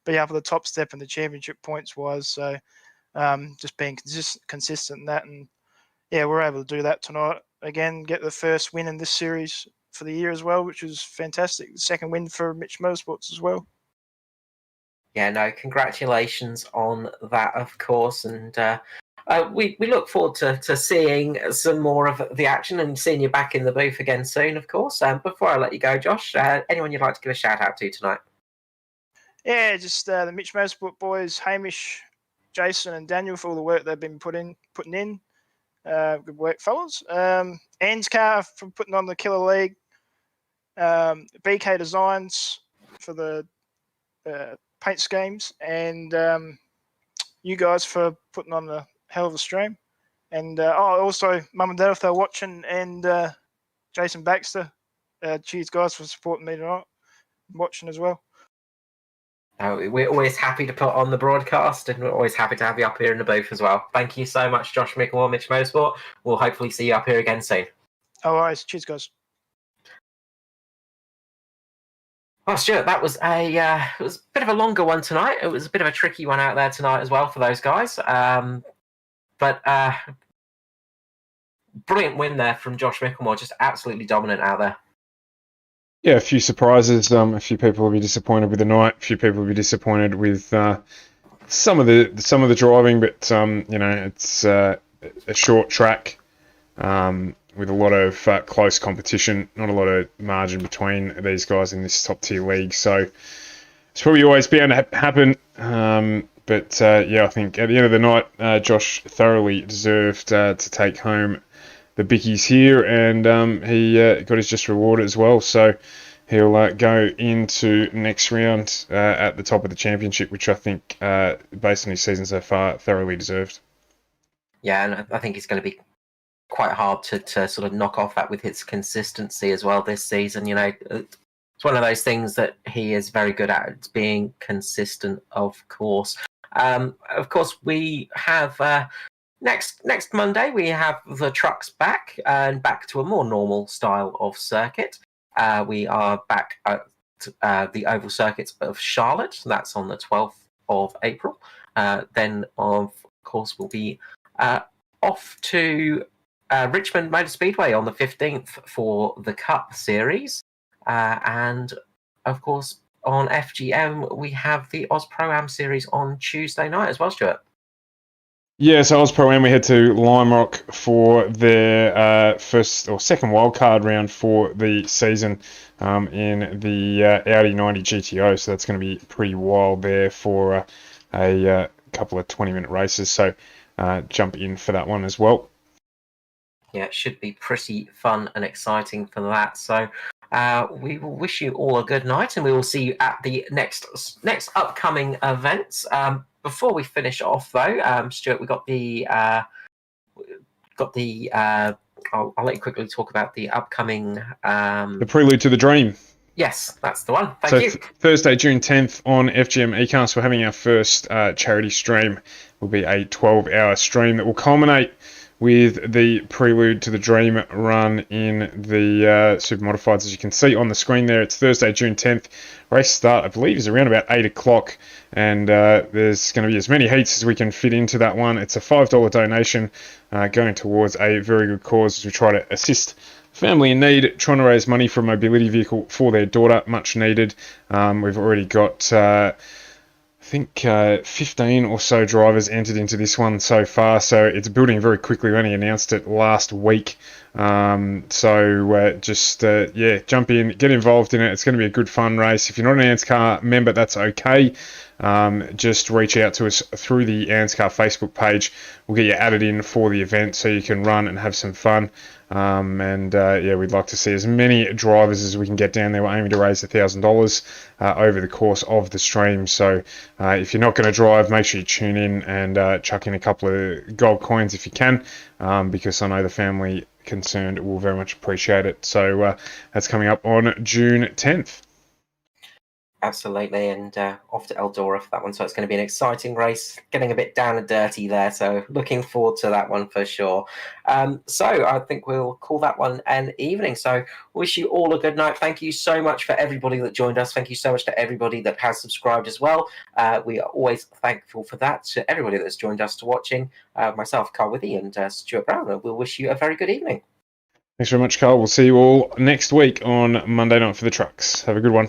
be up at the top step in the championship points wise. So just being consistent in that, and yeah, we're able to do that tonight again. Get the first win in this series for the year as well, which was fantastic. The second win for Mitch Motorsports as well. Yeah, no, congratulations on that, of course, and we look forward to seeing some more of the action and seeing you back in the booth again soon, of course. Before I let you go, Josh, anyone you'd like to give a shout out to tonight? Yeah, just the Mitch Motorsport boys, Hamish, Jason, and Daniel, for all the work they've been putting in. Good work, fellas. ANZCAR for putting on the Killer League. BK Designs for the paint schemes, and you guys for putting on a hell of a stream. And also Mum and Dad, if they're watching, and Jason Baxter, cheers guys for supporting me tonight, watching as well. We're always happy to put on the broadcast, and we're always happy to have you up here in the booth as well. Thank you so much, Josh Michelmore, Mitch Motorsport. We'll hopefully see you up here again soon. All right, cheers guys. Well, Stuart, that was it was a bit of a longer one tonight. It was a bit of a tricky one out there tonight as well for those guys. But brilliant win there from Josh Michelmore, just absolutely dominant out there. Yeah, a few surprises. A few people will be disappointed with the night. A few people will be disappointed with some of the driving, but it's a short track with a lot of close competition. Not a lot of margin between these guys in this top tier league, so it's probably always bound to happen. But I think at the end of the night, Josh thoroughly deserved to take home the bickies here, and he got his just reward as well. So he'll go into next round at the top of the championship, which I think, based on his season so far, thoroughly deserved. Yeah, and I think it's going to be quite hard to sort of knock off that with his consistency as well this season. It's one of those things that he is very good at. It's being consistent, of course. Of course, we have next Monday we have the trucks back, and back to a more normal style of circuit. We are back at the oval circuit of Charlotte. That's on the 12th of April. Then, of course, we'll be off to Richmond Motor Speedway on the 15th for the Cup Series. And, of course, on FGM, we have the Oz Pro-Am Series on Tuesday night as well, Stuart. Yeah, so Oz Pro-Am, we head to Lime Rock for their first or second wildcard round for the season in the Audi 90 GTO. So that's going to be pretty wild there for a couple of 20-minute races. So jump in for that one as well. Yeah, it should be pretty fun and exciting for that. So we will wish you all a good night, and we will see you at the next upcoming events. Before we finish off, though, Stuart, we got the I'll let you quickly talk about the upcoming the Prelude to the Dream. Yes, that's the one. Thank you. Thursday, June 10th on FGM eCast, we're having our first charity stream. It will be a 12-hour stream that will culminate with the Prelude to the Dream run in the Super Modifieds. As you can see on the screen there, it's Thursday, June 10th. Race start, I believe, is around about 8 o'clock, and there's going to be as many heats as we can fit into that one. It's a $5 donation going towards a very good cause as we try to assist family in need, trying to raise money for a mobility vehicle for their daughter, much needed. We've already got, I think, 15 or so drivers entered into this one so far, so it's building very quickly. We only announced it last week. Yeah, jump in, get involved in it. It's going to be a good fun race. If you're not an ANZCAR member, that's okay. Just reach out to us through the ANZCAR Facebook page. We'll get you added in for the event so you can run and have some fun. We'd like to see as many drivers as we can get down there. We're aiming to raise $1,000 over the course of the stream. So if you're not going to drive, make sure you tune in and chuck in a couple of gold coins if you can, because I know the family concerned will very much appreciate it. So that's coming up on June 10th. Absolutely, and off to Eldora for that one. So it's going to be an exciting race, getting a bit down and dirty there. So looking forward to that one for sure. So I think we'll call that one an evening. So wish you all a good night. Thank you so much for everybody that joined us. Thank you so much to everybody that has subscribed as well. We are always thankful for that. To everybody that's joined us to watching, myself, Carl Withy, and Stuart Brown, we'll wish you a very good evening. Thanks very much, Carl. We'll see you all next week on Monday night for the trucks. Have a good one.